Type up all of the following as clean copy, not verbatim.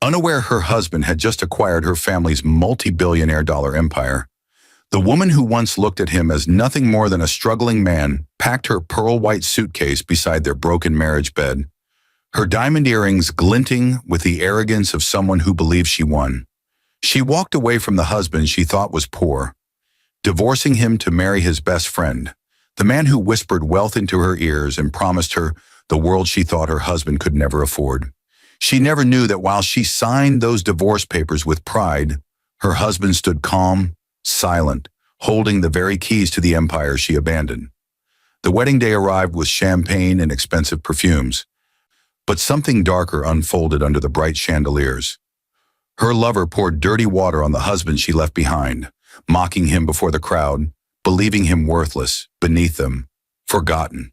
Unaware her husband had just acquired her family's multi-billionaire dollar empire, the woman who once looked at him as nothing more than a struggling man packed her pearl-white suitcase beside their broken marriage bed, her diamond earrings glinting with the arrogance of someone who believed she won. She walked away from the husband she thought was poor, divorcing him to marry his best friend, the man who whispered wealth into her ears and promised her the world she thought her husband could never afford. She never knew that while she signed those divorce papers with pride, her husband stood calm, silent, holding the very keys to the empire she abandoned. The wedding day arrived with champagne and expensive perfumes, but something darker unfolded under the bright chandeliers. Her lover poured dirty water on the husband she left behind, mocking him before the crowd, believing him worthless, beneath them, forgotten.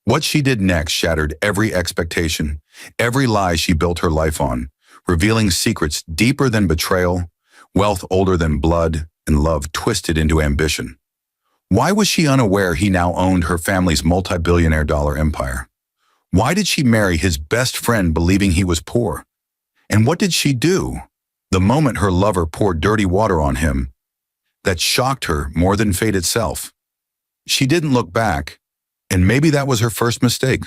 What she did next shattered every expectation, every lie she built her life on, revealing secrets deeper than betrayal, wealth older than blood, and love twisted into ambition. Why was she unaware he now owned her family's multi-billionaire dollar empire? Why did she marry his best friend believing he was poor? And what did she do the moment her lover poured dirty water on him that shocked her more than fate itself? She didn't look back, and maybe that was her first mistake.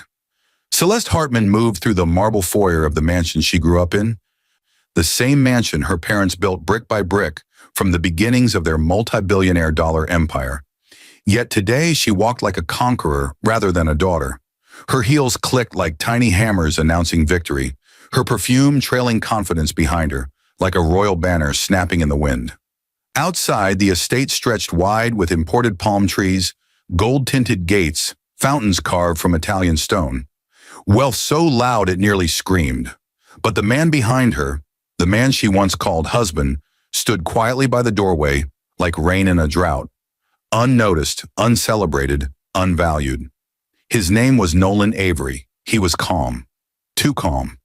Celeste Hartman moved through the marble foyer of the mansion she grew up in, the same mansion her parents built brick by brick from the beginnings of their multi-billionaire dollar empire. Yet today she walked like a conqueror rather than a daughter. Her heels clicked like tiny hammers announcing victory, her perfume trailing confidence behind her, like a royal banner snapping in the wind. Outside, the estate stretched wide with imported palm trees, gold-tinted gates, fountains carved from Italian stone. Wealth so loud it nearly screamed. But the man behind her, the man she once called husband, stood quietly by the doorway, like rain in a drought, unnoticed, uncelebrated, unvalued. His name was Nolan Avery. He was calm, too calm.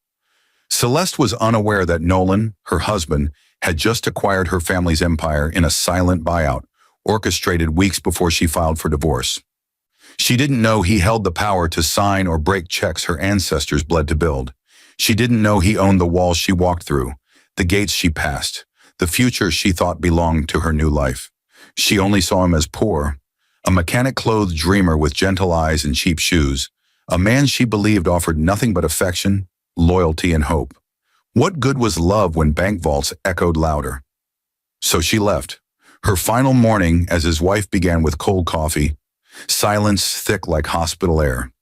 Celeste was unaware that Nolan, her husband, had just acquired her family's empire in a silent buyout, orchestrated weeks before she filed for divorce. She didn't know he held the power to sign or break checks her ancestors bled to build. She didn't know he owned the walls she walked through, the gates she passed, the future she thought belonged to her new life. She only saw him as poor, a mechanic-clothed dreamer with gentle eyes and cheap shoes, a man she believed offered nothing but affection, loyalty, and hope. What good was love when bank vaults echoed louder? So she left. Her final morning as his wife began with cold coffee, silence thick like hospital air.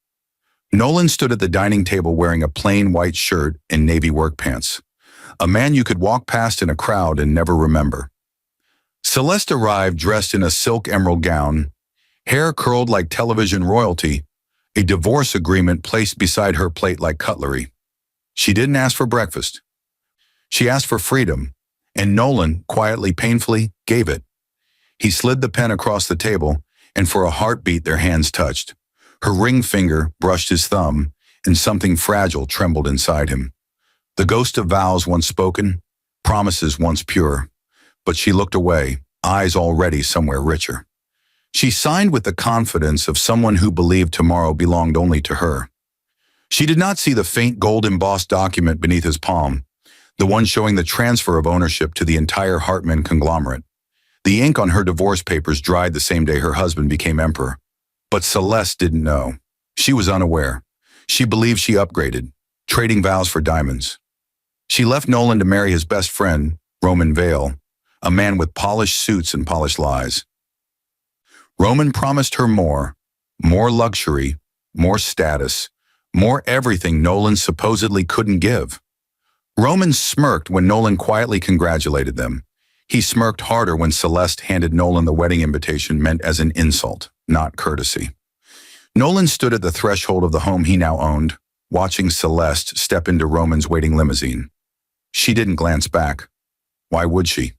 Nolan stood at the dining table wearing a plain white shirt and navy work pants, a man you could walk past in a crowd and never remember. Celeste arrived dressed in a silk emerald gown, hair curled like television royalty, a divorce agreement placed beside her plate like cutlery. She didn't ask for breakfast. She asked for freedom, and Nolan, quietly, painfully, gave it. He slid the pen across the table, and for a heartbeat their hands touched. Her ring finger brushed his thumb, and something fragile trembled inside him. The ghost of vows once spoken, promises once pure. But she looked away, eyes already somewhere richer. She signed with the confidence of someone who believed tomorrow belonged only to her. She did not see the faint gold-embossed document beneath his palm, the one showing the transfer of ownership to the entire Hartman conglomerate. The ink on her divorce papers dried the same day her husband became emperor. But Celeste didn't know. She was unaware. She believed she upgraded, trading vows for diamonds. She left Nolan to marry his best friend, Roman Vale, a man with polished suits and polished lies. Roman promised her more luxury, more status, more everything Nolan supposedly couldn't give. Roman smirked when Nolan quietly congratulated them. He smirked harder when Celeste handed Nolan the wedding invitation meant as an insult, not courtesy. Nolan stood at the threshold of the home he now owned, watching Celeste step into Roman's waiting limousine. She didn't glance back. Why would she?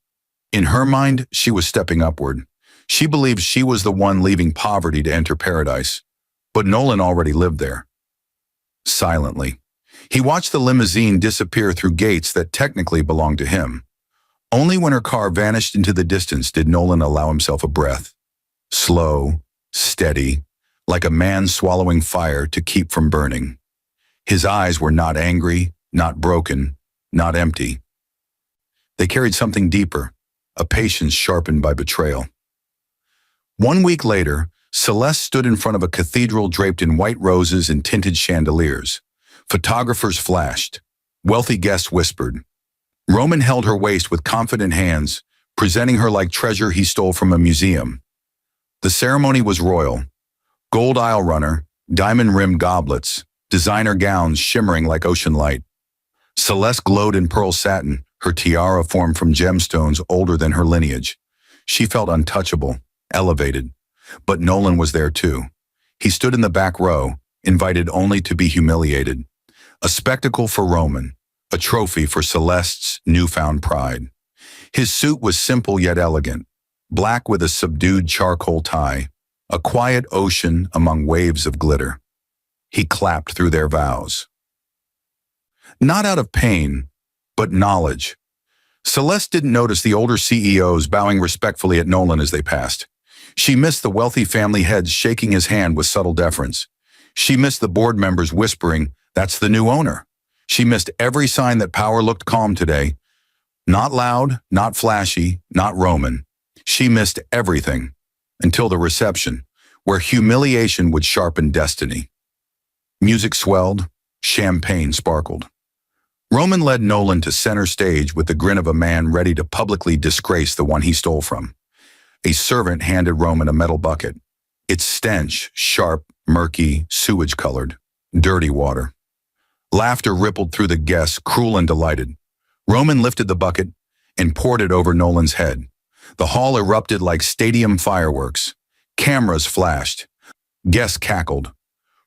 In her mind, she was stepping upward. She believed she was the one leaving poverty to enter paradise. But Nolan already lived there. Silently, he watched the limousine disappear through gates that technically belonged to him. Only when her car vanished into the distance did Nolan allow himself a breath. Slow, steady, like a man swallowing fire to keep from burning. His eyes were not angry, not broken, not empty. They carried something deeper, a patience sharpened by betrayal. 1 week later, Celeste stood in front of a cathedral draped in white roses and tinted chandeliers. Photographers flashed. Wealthy guests whispered. Roman held her waist with confident hands, presenting her like treasure he stole from a museum. The ceremony was royal. Gold aisle runner, diamond-rimmed goblets, designer gowns shimmering like ocean light. Celeste glowed in pearl satin, her tiara formed from gemstones older than her lineage. She felt untouchable, elevated. But Nolan was there too. He stood in the back row, invited only to be humiliated. A spectacle for Roman, a trophy for Celeste's newfound pride. His suit was simple yet elegant, black with a subdued charcoal tie, a quiet ocean among waves of glitter. He clapped through their vows. Not out of pain, but knowledge. Celeste didn't notice the older CEOs bowing respectfully at Nolan as they passed. She missed the wealthy family heads shaking his hand with subtle deference. She missed the board members whispering, "That's the new owner." She missed every sign that power looked calm today. Not loud, not flashy, not Roman. She missed everything, until the reception, where humiliation would sharpen destiny. Music swelled, champagne sparkled. Roman led Nolan to center stage with the grin of a man ready to publicly disgrace the one he stole from. A servant handed Roman a metal bucket. Its stench, sharp, murky, sewage-colored, dirty water. Laughter rippled through the guests, cruel and delighted. Roman lifted the bucket and poured it over Nolan's head. The hall erupted like stadium fireworks. Cameras flashed. Guests cackled.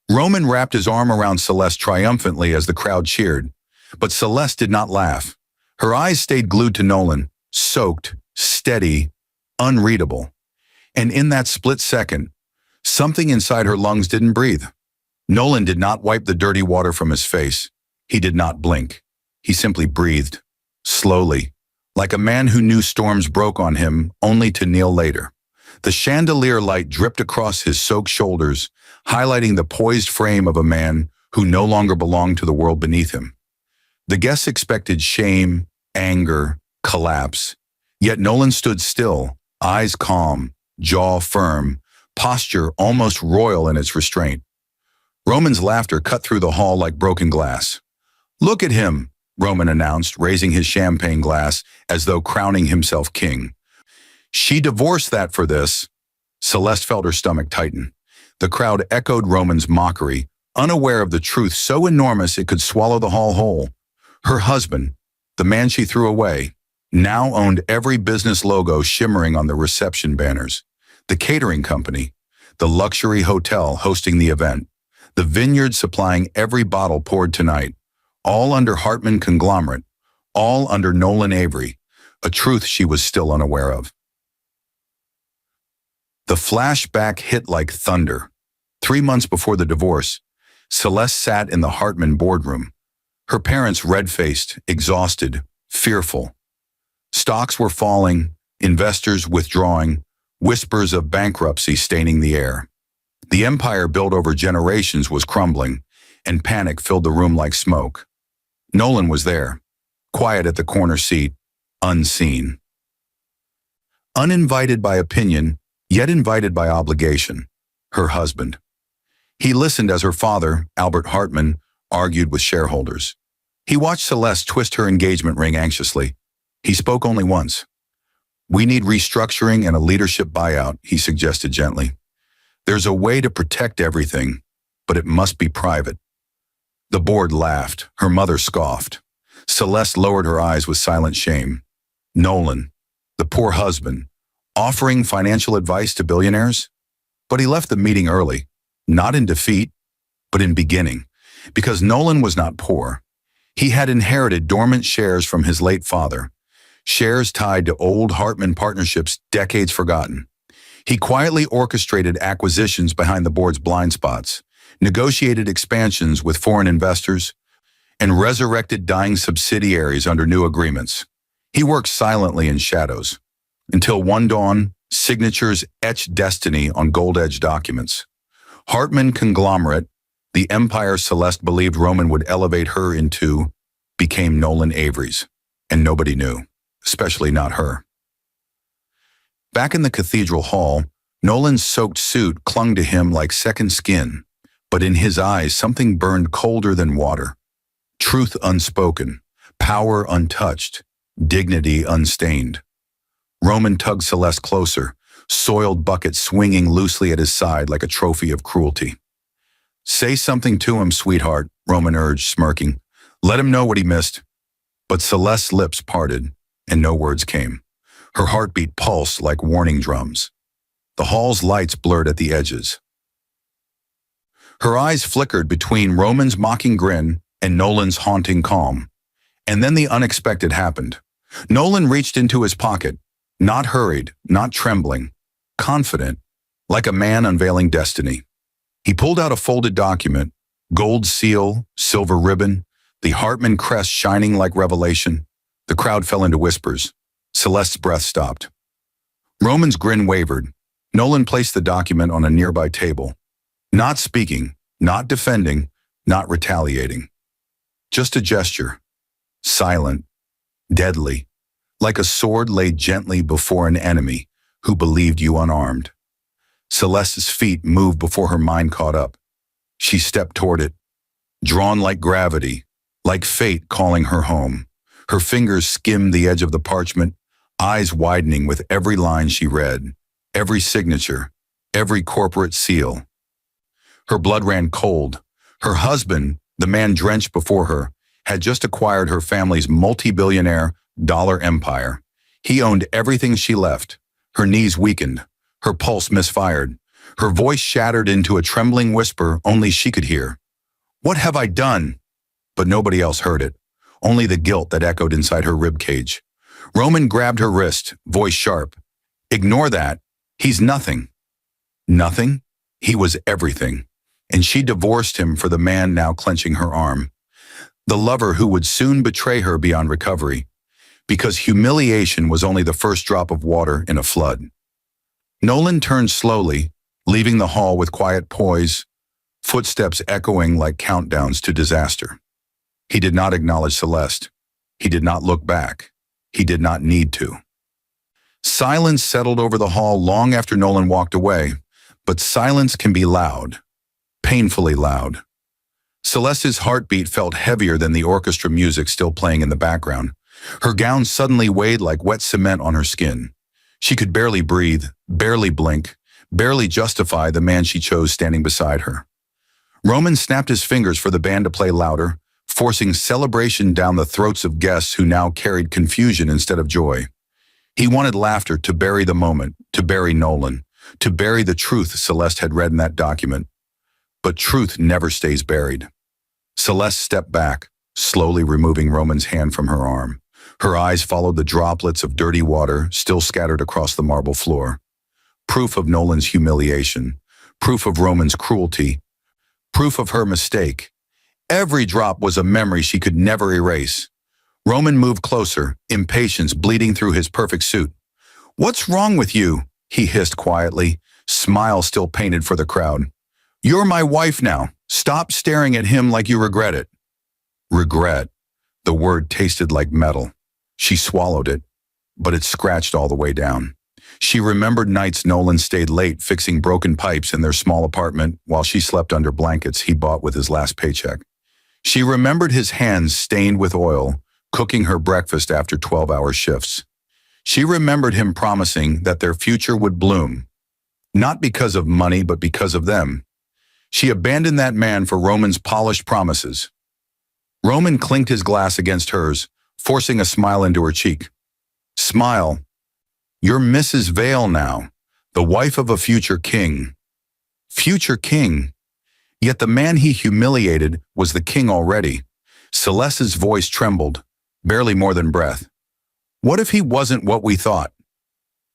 Roman wrapped his arm around Celeste triumphantly as the crowd cheered. But Celeste did not laugh. Her eyes stayed glued to Nolan, soaked, steady, unreadable. And in that split second, something inside her lungs didn't breathe. Nolan did not wipe the dirty water from his face. He did not blink. He simply breathed, slowly, like a man who knew storms broke on him only to kneel later. The chandelier light dripped across his soaked shoulders, highlighting the poised frame of a man who no longer belonged to the world beneath him. The guests expected shame, anger, collapse. Yet Nolan stood still, eyes calm, jaw firm, posture almost royal in its restraint. Roman's laughter cut through the hall like broken glass. "Look at him," Roman announced, raising his champagne glass as though crowning himself king. "She divorced that for this." Celeste felt her stomach tighten. The crowd echoed Roman's mockery, unaware of the truth so enormous it could swallow the hall whole. Her husband, the man she threw away, now owned every business logo shimmering on the reception banners. The catering company, the luxury hotel hosting the event, the vineyard supplying every bottle poured tonight, all under Hartman conglomerate, all under Nolan Avery, a truth she was still unaware of. The flashback hit like thunder. 3 months before the divorce, Celeste sat in the Hartman boardroom. Her parents red-faced, exhausted, fearful. Stocks were falling, investors withdrawing, whispers of bankruptcy staining the air. The empire built over generations was crumbling, and panic filled the room like smoke. Nolan was there, quiet at the corner seat, unseen. Uninvited by opinion, yet invited by obligation, her husband. He listened as her father, Albert Hartman, argued with shareholders. He watched Celeste twist her engagement ring anxiously. He spoke only once. "We need restructuring and a leadership buyout," he suggested gently. "There's a way to protect everything, but it must be private." The board laughed. Her mother scoffed. Celeste lowered her eyes with silent shame. Nolan, the poor husband, offering financial advice to billionaires? But he left the meeting early, not in defeat, but in beginning, because Nolan was not poor. He had inherited dormant shares from his late father, shares tied to old Hartman partnerships decades forgotten. He quietly orchestrated acquisitions behind the board's blind spots, negotiated expansions with foreign investors, and resurrected dying subsidiaries under new agreements. He worked silently in shadows, until one dawn, signatures etched destiny on gold-edged documents. Hartman conglomerate, the empire Celeste believed Roman would elevate her into, became Nolan Avery's, and nobody knew, especially not her. Back in the cathedral hall, Nolan's soaked suit clung to him like second skin, but in his eyes something burned colder than water. Truth unspoken, power untouched, dignity unstained. Roman tugged Celeste closer, soiled bucket swinging loosely at his side like a trophy of cruelty. "Say something to him, sweetheart," Roman urged, smirking. "Let him know what he missed." But Celeste's lips parted, and no words came. Her heartbeat pulsed like warning drums. The hall's lights blurred at the edges. Her eyes flickered between Roman's mocking grin and Nolan's haunting calm. And then the unexpected happened. Nolan reached into his pocket, not hurried, not trembling, confident, like a man unveiling destiny. He pulled out a folded document, gold seal, silver ribbon, the Hartman crest shining like revelation. The crowd fell into whispers. Celeste's breath stopped. Roman's grin wavered. Nolan placed the document on a nearby table, not speaking, not defending, not retaliating. Just a gesture, silent, deadly, like a sword laid gently before an enemy who believed you unarmed. Celeste's feet moved before her mind caught up. She stepped toward it, drawn like gravity, like fate calling her home. Her fingers skimmed the edge of the parchment, eyes widening with every line she read, every signature, every corporate seal. Her blood ran cold. Her husband, the man drenched before her, had just acquired her family's multi-billionaire dollar empire. He owned everything she left. Her knees weakened. Her pulse misfired. Her voice shattered into a trembling whisper only she could hear. "What have I done?" But nobody else heard it, only the guilt that echoed inside her ribcage. Roman grabbed her wrist, voice sharp. "Ignore that. He's nothing." Nothing? He was everything. And she divorced him for the man now clenching her arm. The lover who would soon betray her beyond recovery. Because humiliation was only the first drop of water in a flood. Nolan turned slowly, leaving the hall with quiet poise, footsteps echoing like countdowns to disaster. He did not acknowledge Celeste. He did not look back. He did not need to. Silence settled over the hall long after Nolan walked away, but silence can be loud, painfully loud. Celeste's heartbeat felt heavier than the orchestra music still playing in the background. Her gown suddenly weighed like wet cement on her skin. She could barely breathe, barely blink, barely justify the man she chose standing beside her. Roman snapped his fingers for the band to play louder, forcing celebration down the throats of guests who now carried confusion instead of joy. He wanted laughter to bury the moment, to bury Nolan, to bury the truth Celeste had read in that document. But truth never stays buried. Celeste stepped back, slowly removing Roman's hand from her arm. Her eyes followed the droplets of dirty water still scattered across the marble floor. Proof of Nolan's humiliation, proof of Roman's cruelty, proof of her mistake. Every drop was a memory she could never erase. Roman moved closer, impatience bleeding through his perfect suit. "What's wrong with you?" he hissed quietly, smile still painted for the crowd. "You're my wife now. Stop staring at him like you regret it." Regret. The word tasted like metal. She swallowed it, but it scratched all the way down. She remembered nights Nolan stayed late fixing broken pipes in their small apartment while she slept under blankets he bought with his last paycheck. She remembered his hands stained with oil, cooking her breakfast after 12-hour shifts. She remembered him promising that their future would bloom, not because of money, but because of them. She abandoned that man for Roman's polished promises. Roman clinked his glass against hers, forcing a smile into her cheek. "Smile. You're Mrs. Vale now, the wife of a future king." Future king? Yet the man he humiliated was the king already. Celeste's voice trembled, barely more than breath. What if he wasn't what we thought?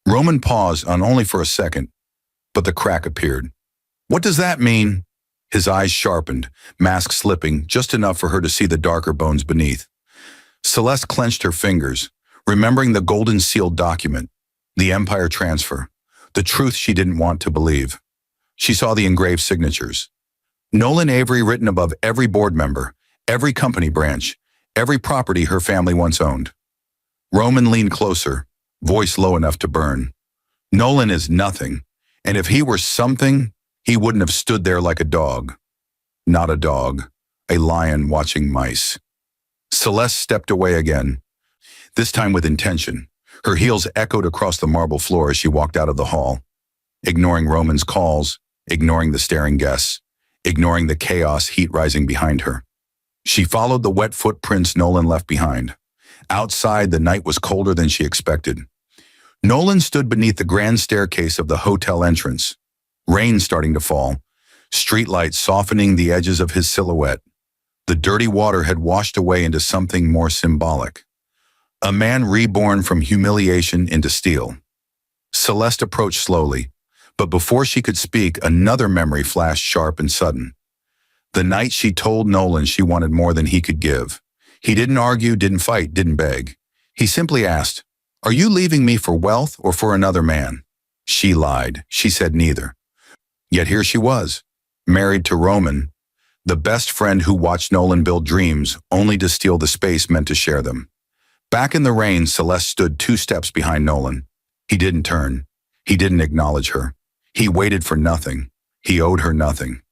Roman paused on only for a second, but the crack appeared. "What does that mean?" His eyes sharpened, mask slipping just enough for her to see the darker bones beneath. Celeste clenched her fingers, remembering the golden sealed document, the empire transfer, the truth she didn't want to believe. She saw the engraved signatures. Nolan Avery written above every board member, every company branch, every property her family once owned. Roman leaned closer, voice low enough to burn. Nolan is nothing, and if he were something, he wouldn't have stood there like a dog. Not a dog, a lion watching mice. Celeste stepped away again, this time with intention. Her heels echoed across the marble floor as she walked out of the hall, ignoring Roman's calls, ignoring the staring guests, ignoring the chaos heat rising behind her. She followed the wet footprints Nolan left behind. Outside, the night was colder than she expected. Nolan stood beneath the grand staircase of the hotel entrance, rain starting to fall, streetlights softening the edges of his silhouette. The dirty water had washed away into something more symbolic. A man reborn from humiliation into steel. Celeste approached slowly, but before she could speak, another memory flashed sharp and sudden. The night she told Nolan she wanted more than he could give. He didn't argue, didn't fight, didn't beg. He simply asked, "Are you leaving me for wealth or for another man?" She lied. She said neither. Yet here she was, married to Roman, the best friend who watched Nolan build dreams only to steal the space meant to share them. Back in the rain, Celeste stood 2 steps behind Nolan. He didn't turn. He didn't acknowledge her. He waited for nothing. He owed her nothing.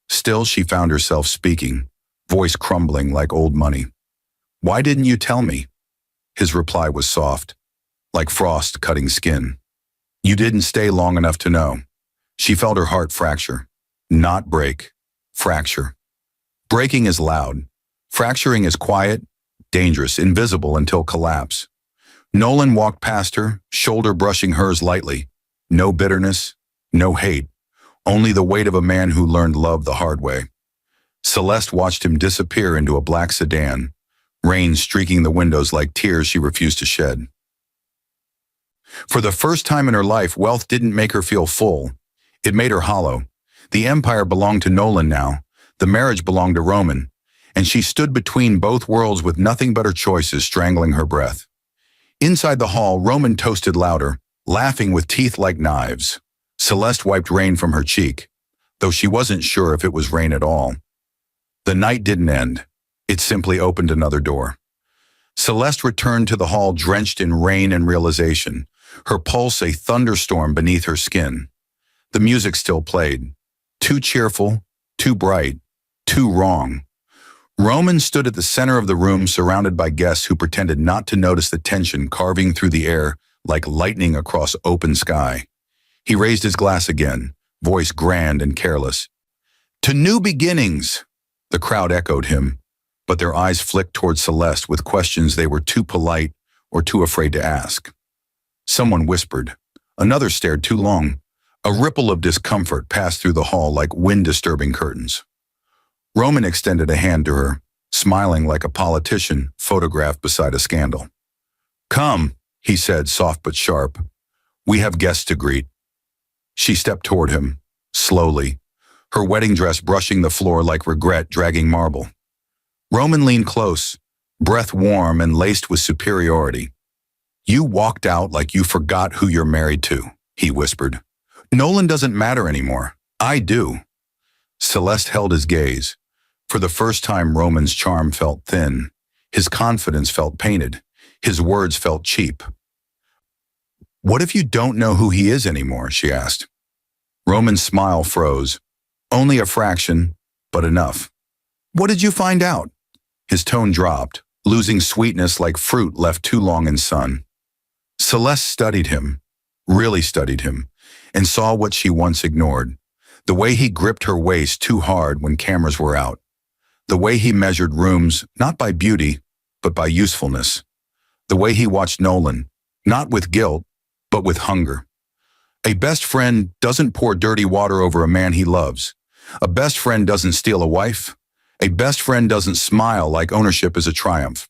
Still, she found herself speaking, voice crumbling like old money. "Why didn't you tell me?" His reply was soft, like frost cutting skin. "You didn't stay long enough to know." She felt her heart fracture. Not break. Fracture. Breaking is loud. Fracturing is quiet, dangerous, invisible until collapse. Nolan walked past her, shoulder brushing hers lightly. No bitterness, no hate, only the weight of a man who learned love the hard way. Celeste watched him disappear into a black sedan, rain streaking the windows like tears she refused to shed. For the first time in her life, wealth didn't make her feel full. It made her hollow. The empire belonged to Nolan now. The marriage belonged to Roman. And she stood between both worlds with nothing but her choices strangling her breath. Inside the hall, Roman toasted louder, laughing with teeth like knives. Celeste wiped rain from her cheek, though she wasn't sure if it was rain at all. The night didn't end. It simply opened another door. Celeste returned to the hall drenched in rain and realization, her pulse a thunderstorm beneath her skin. The music still played. Too cheerful, too bright, too wrong. Roman stood at the center of the room surrounded by guests who pretended not to notice the tension carving through the air like lightning across open sky. He raised his glass again, voice grand and careless. "To new beginnings!" The crowd echoed him, but their eyes flicked toward Celeste with questions they were too polite or too afraid to ask. Someone whispered. Another stared too long. A ripple of discomfort passed through the hall like wind-disturbing curtains. Roman extended a hand to her, smiling like a politician photographed beside a scandal. "Come," he said, soft but sharp. "We have guests to greet." She stepped toward him, slowly, her wedding dress brushing the floor like regret dragging marble. Roman leaned close, breath warm and laced with superiority. "You walked out like you forgot who you're married to," he whispered. "Nolan doesn't matter anymore. I do." Celeste held his gaze. For the first time, Roman's charm felt thin. His confidence felt painted. His words felt cheap. "What if you don't know who he is anymore?" she asked. Roman's smile froze. "Only a fraction, but enough." "What did you find out?" His tone dropped, losing sweetness like fruit left too long in sun. Celeste studied him, really studied him, and saw what she once ignored. The way he gripped her waist too hard when cameras were out. The way he measured rooms, not by beauty, but by usefulness. The way he watched Nolan, not with guilt, but with hunger. A best friend doesn't pour dirty water over a man he loves. A best friend doesn't steal a wife. A best friend doesn't smile like ownership is a triumph.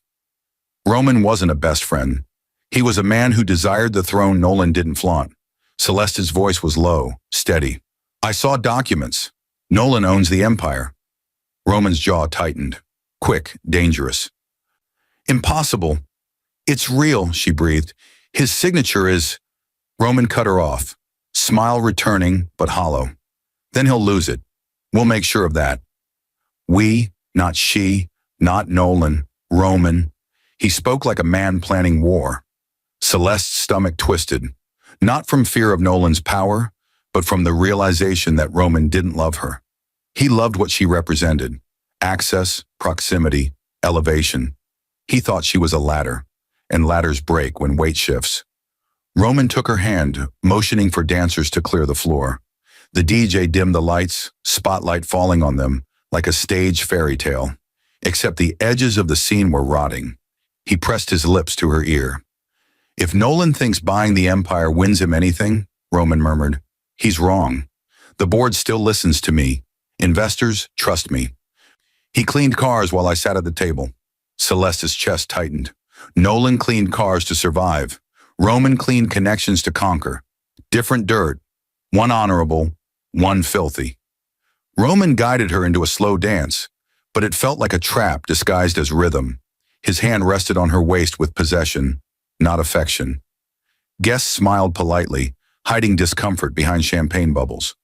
Roman wasn't a best friend. He was a man who desired the throne Nolan didn't flaunt. Celeste's voice was low, steady. "I saw documents. Nolan owns the empire." Roman's jaw tightened. Quick, dangerous. "Impossible. It's real," she breathed. "His signature is—" Roman cut her off, smile returning, but hollow. "Then he'll lose it. We'll make sure of that." We, not she, not Nolan, Roman. He spoke like a man planning war. Celeste's stomach twisted, not from fear of Nolan's power, but from the realization that Roman didn't love her. He loved what she represented: access, proximity, elevation. He thought she was a ladder, and ladders break when weight shifts. Roman took her hand, motioning for dancers to clear the floor. The DJ dimmed the lights, spotlight falling on them like a stage fairy tale. Except the edges of the scene were rotting. He pressed his lips to her ear. "If Nolan thinks buying the empire wins him anything," Roman murmured, "he's wrong. The board still listens to me. Investors trust me." He cleaned cars while I sat at the table. Celeste's chest tightened. Nolan cleaned cars to survive. Roman cleaned connections to conquer. Different dirt, one honorable, one filthy. Roman guided her into a slow dance, but it felt like a trap disguised as rhythm. His hand rested on her waist with possession, not affection. Guests smiled politely, hiding discomfort behind champagne bubbles.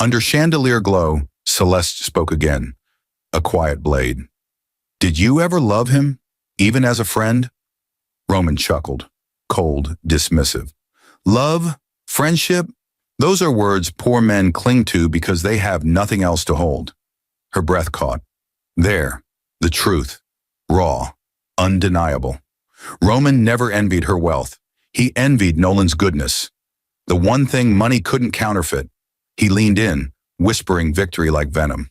Under chandelier glow, Celeste spoke again, a quiet blade. "Did you ever love him, even as a friend?" Roman chuckled, cold, dismissive. "Love? Friendship? Those are words poor men cling to because they have nothing else to hold." Her breath caught. There, the truth, raw, undeniable. Roman never envied her wealth. He envied Nolan's goodness. The one thing money couldn't counterfeit. He leaned in, whispering victory like venom.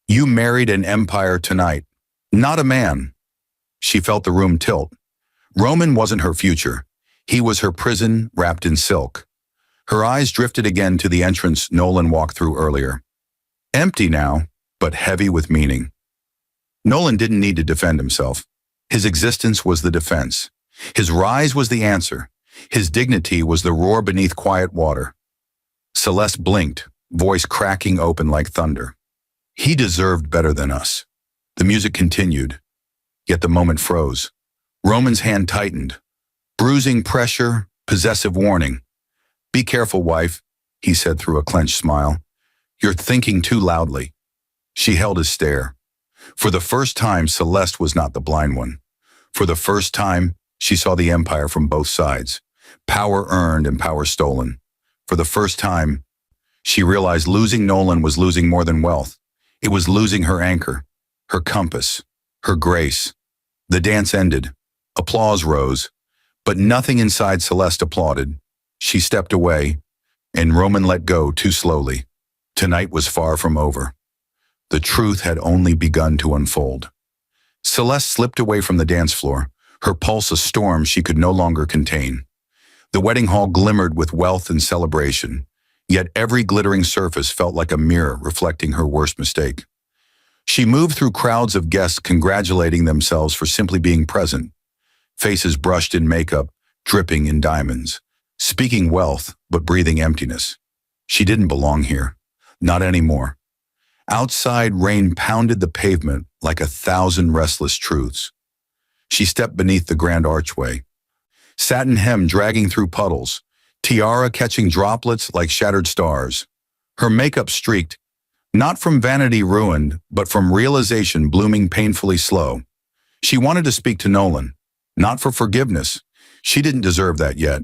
"You married an empire tonight, not a man." She felt the room tilt. Roman wasn't her future. He was her prison wrapped in silk. Her eyes drifted again to the entrance Nolan walked through earlier. Empty now, but heavy with meaning. Nolan didn't need to defend himself. His existence was the defense. His rise was the answer. His dignity was the roar beneath quiet water. Celeste blinked, voice cracking open like thunder. "He deserved better than us." The music continued, yet the moment froze. Roman's hand tightened. Bruising pressure, possessive warning. "Be careful, wife," he said through a clenched smile. "You're thinking too loudly." She held his stare. For the first time, Celeste was not the blind one. For the first time, she saw the empire from both sides. Power earned and power stolen. For the first time, she realized losing Nolan was losing more than wealth. It was losing her anchor, her compass, her grace. The dance ended. Applause rose, but nothing inside Celeste applauded. She stepped away, and Roman let go too slowly. Tonight was far from over. The truth had only begun to unfold. Celeste slipped away from the dance floor, her pulse a storm she could no longer contain. The wedding hall glimmered with wealth and celebration, yet every glittering surface felt like a mirror reflecting her worst mistake. She moved through crowds of guests congratulating themselves for simply being present. Faces brushed in makeup, dripping in diamonds, speaking wealth but breathing emptiness. She didn't belong here, not anymore. Outside, rain pounded the pavement like 1,000 restless truths. She stepped beneath the grand archway. Satin hem dragging through puddles, tiara catching droplets like shattered stars. Her makeup streaked, not from vanity ruined, but from realization blooming painfully slow. She wanted to speak to Nolan, not for forgiveness. She didn't deserve that yet,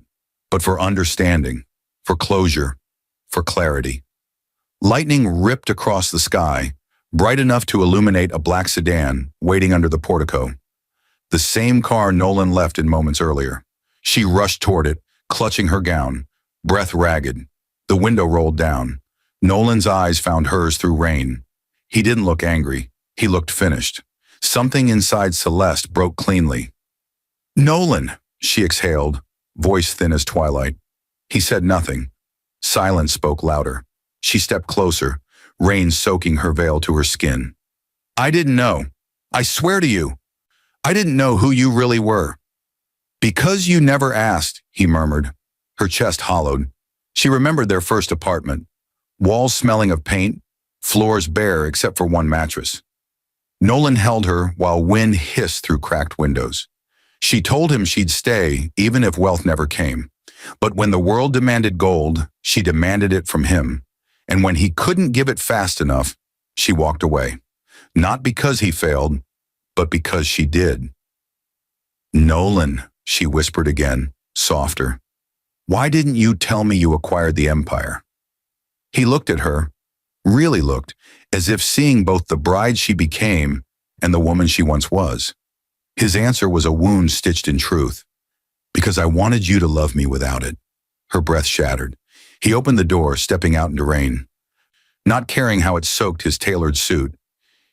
but for understanding, for closure, for clarity. Lightning ripped across the sky, bright enough to illuminate a black sedan waiting under the portico. The same car Nolan left in moments earlier. She rushed toward it, clutching her gown, breath ragged. The window rolled down. Nolan's eyes found hers through rain. He didn't look angry. He looked finished. Something inside Celeste broke cleanly. "Nolan," she exhaled, voice thin as twilight. He said nothing. Silence spoke louder. She stepped closer, rain soaking her veil to her skin. "I didn't know. I swear to you. I didn't know who you really were." "Because you never asked," he murmured. Her chest hollowed. She remembered their first apartment. Walls smelling of paint, floors bare except for one mattress. Nolan held her while wind hissed through cracked windows. She told him she'd stay even if wealth never came. But when the world demanded gold, she demanded it from him. And when he couldn't give it fast enough, she walked away. Not because he failed, but because she did. Nolan, she whispered again, softer. Why didn't you tell me you acquired the empire? He looked at her, really looked, as if seeing both the bride she became and the woman she once was. His answer was a wound stitched in truth. Because I wanted you to love me without it. Her breath shattered. He opened the door, stepping out into rain. Not caring how it soaked his tailored suit,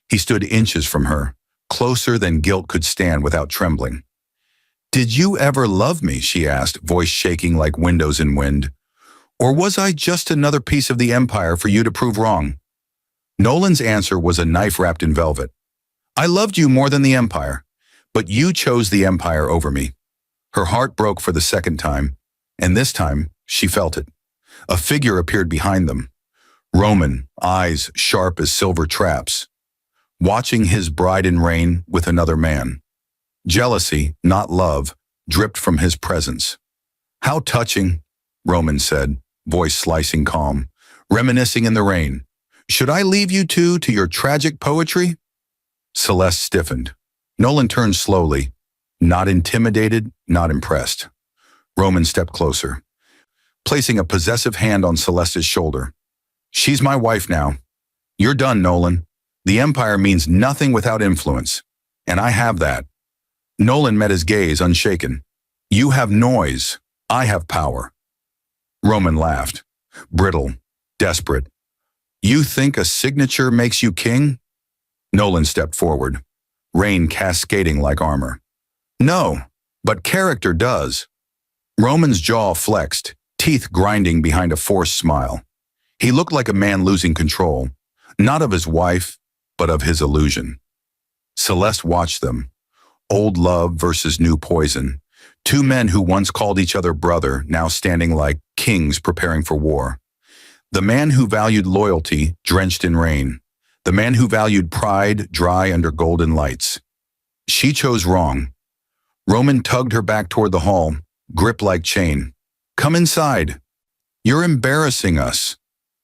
he stood inches from her, closer than guilt could stand without trembling. Did you ever love me? She asked, voice shaking like windows in wind. Or was I just another piece of the empire for you to prove wrong? Nolan's answer was a knife wrapped in velvet. I loved you more than the empire, but you chose the empire over me. Her heart broke for the second time, and this time she felt it. A figure appeared behind them. Roman, eyes sharp as silver traps, watching his bride in rain with another man. Jealousy, not love, dripped from his presence. How touching, Roman said, voice slicing calm, reminiscing in the rain. Should I leave you two to your tragic poetry? Celeste stiffened. Nolan turned slowly, not intimidated, not impressed. Roman stepped closer, placing a possessive hand on Celeste's shoulder. She's my wife now. You're done, Nolan. The empire means nothing without influence, and I have that. Nolan met his gaze unshaken. You have noise. I have power. Roman laughed, brittle, desperate. You think a signature makes you king? Nolan stepped forward, rain cascading like armor. No, but character does. Roman's jaw flexed, teeth grinding behind a forced smile. He looked like a man losing control, not of his wife, but of his illusion. Celeste watched them. Old love versus new poison. Two men who once called each other brother, now standing like kings preparing for war. The man who valued loyalty, drenched in rain. The man who valued pride, dry under golden lights. She chose wrong. Roman tugged her back toward the hall, grip like chain. Come inside. You're embarrassing us.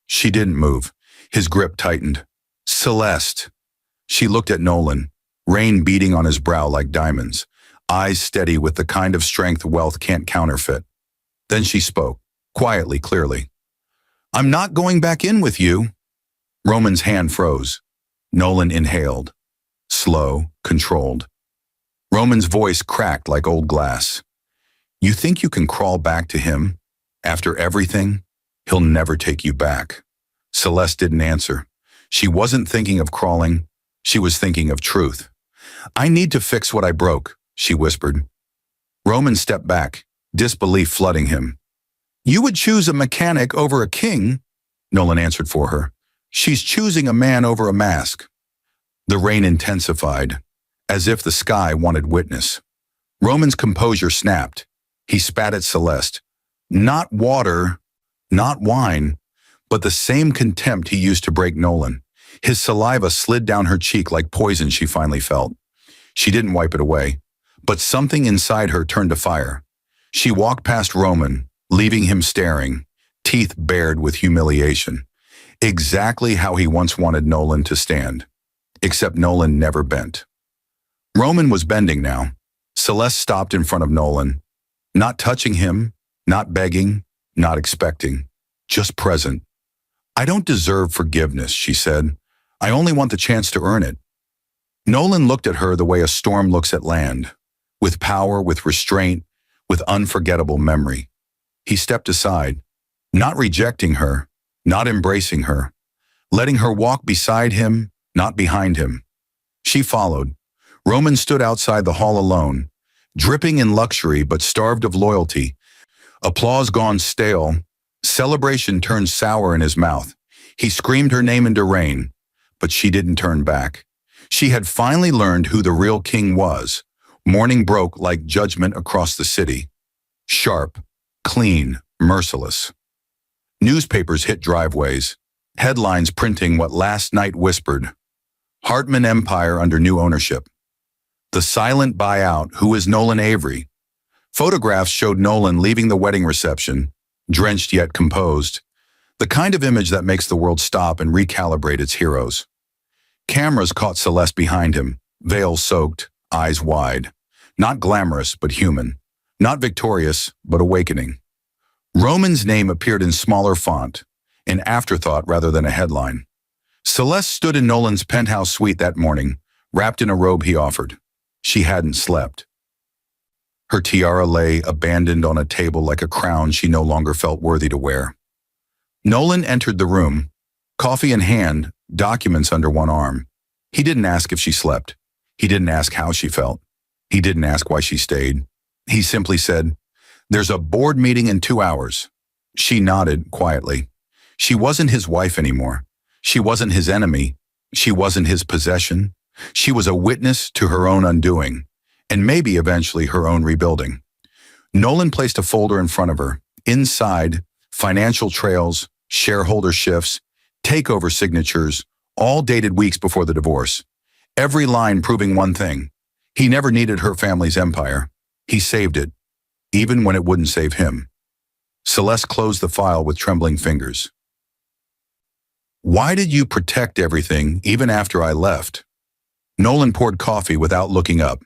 She didn't move. His grip tightened. Celeste. She looked at Nolan, rain beating on his brow like diamonds, eyes steady with the kind of strength wealth can't counterfeit. Then she spoke, quietly, clearly. I'm not going back in with you. Roman's hand froze. Nolan inhaled. Slow, controlled. Roman's voice cracked like old glass. You think you can crawl back to him? After everything? He'll never take you back. Celeste didn't answer. She wasn't thinking of crawling. She was thinking of truth. I need to fix what I broke, she whispered. Roman stepped back, disbelief flooding him. You would choose a mechanic over a king, Nolan answered for her. She's choosing a man over a mask. The rain intensified, as if the sky wanted witness. Roman's composure snapped. He spat at Celeste. Not water, not wine, but the same contempt he used to break Nolan. His saliva slid down her cheek like poison she finally felt. She didn't wipe it away, but something inside her turned to fire. She walked past Roman, leaving him staring, teeth bared with humiliation. Exactly how he once wanted Nolan to stand. Except Nolan never bent. Roman was bending now. Celeste stopped in front of Nolan, not touching him, not begging, not expecting, just present. I don't deserve forgiveness, she said. I only want the chance to earn it. Nolan looked at her the way a storm looks at land, with power, with restraint, with unforgettable memory. He stepped aside, not rejecting her, not embracing her, letting her walk beside him, not behind him. She followed. Roman stood outside the hall alone, dripping in luxury but starved of loyalty. Applause gone stale, celebration turned sour in his mouth. He screamed her name into rain, but she didn't turn back. She had finally learned who the real king was. Morning broke like judgment across the city. Sharp, clean, merciless. Newspapers hit driveways, headlines printing what last night whispered. Hartman Empire under new ownership. The silent buyout, who is Nolan Avery? Photographs showed Nolan leaving the wedding reception, drenched yet composed. The kind of image that makes the world stop and recalibrate its heroes. Cameras caught Celeste behind him, veil soaked, eyes wide. Not glamorous, but human. Not victorious, but awakening. Roman's name appeared in smaller font, an afterthought rather than a headline. Celeste stood in Nolan's penthouse suite that morning, wrapped in a robe he offered. She hadn't slept. Her tiara lay abandoned on a table like a crown she no longer felt worthy to wear. Nolan entered the room, coffee in hand, documents under one arm. He didn't ask if she slept. He didn't ask how she felt. He didn't ask why she stayed. He simply said, "There's a board meeting in 2 hours." She nodded quietly. She wasn't his wife anymore. She wasn't his enemy. She wasn't his possession. She was a witness to her own undoing, and maybe eventually her own rebuilding. Nolan placed a folder in front of her. Inside, financial trails, shareholder shifts, takeover signatures, all dated weeks before the divorce. Every line proving one thing. He never needed her family's empire. He saved it, even when it wouldn't save him. Celeste closed the file with trembling fingers. "Why did you protect everything even after I left?" Nolan poured coffee without looking up.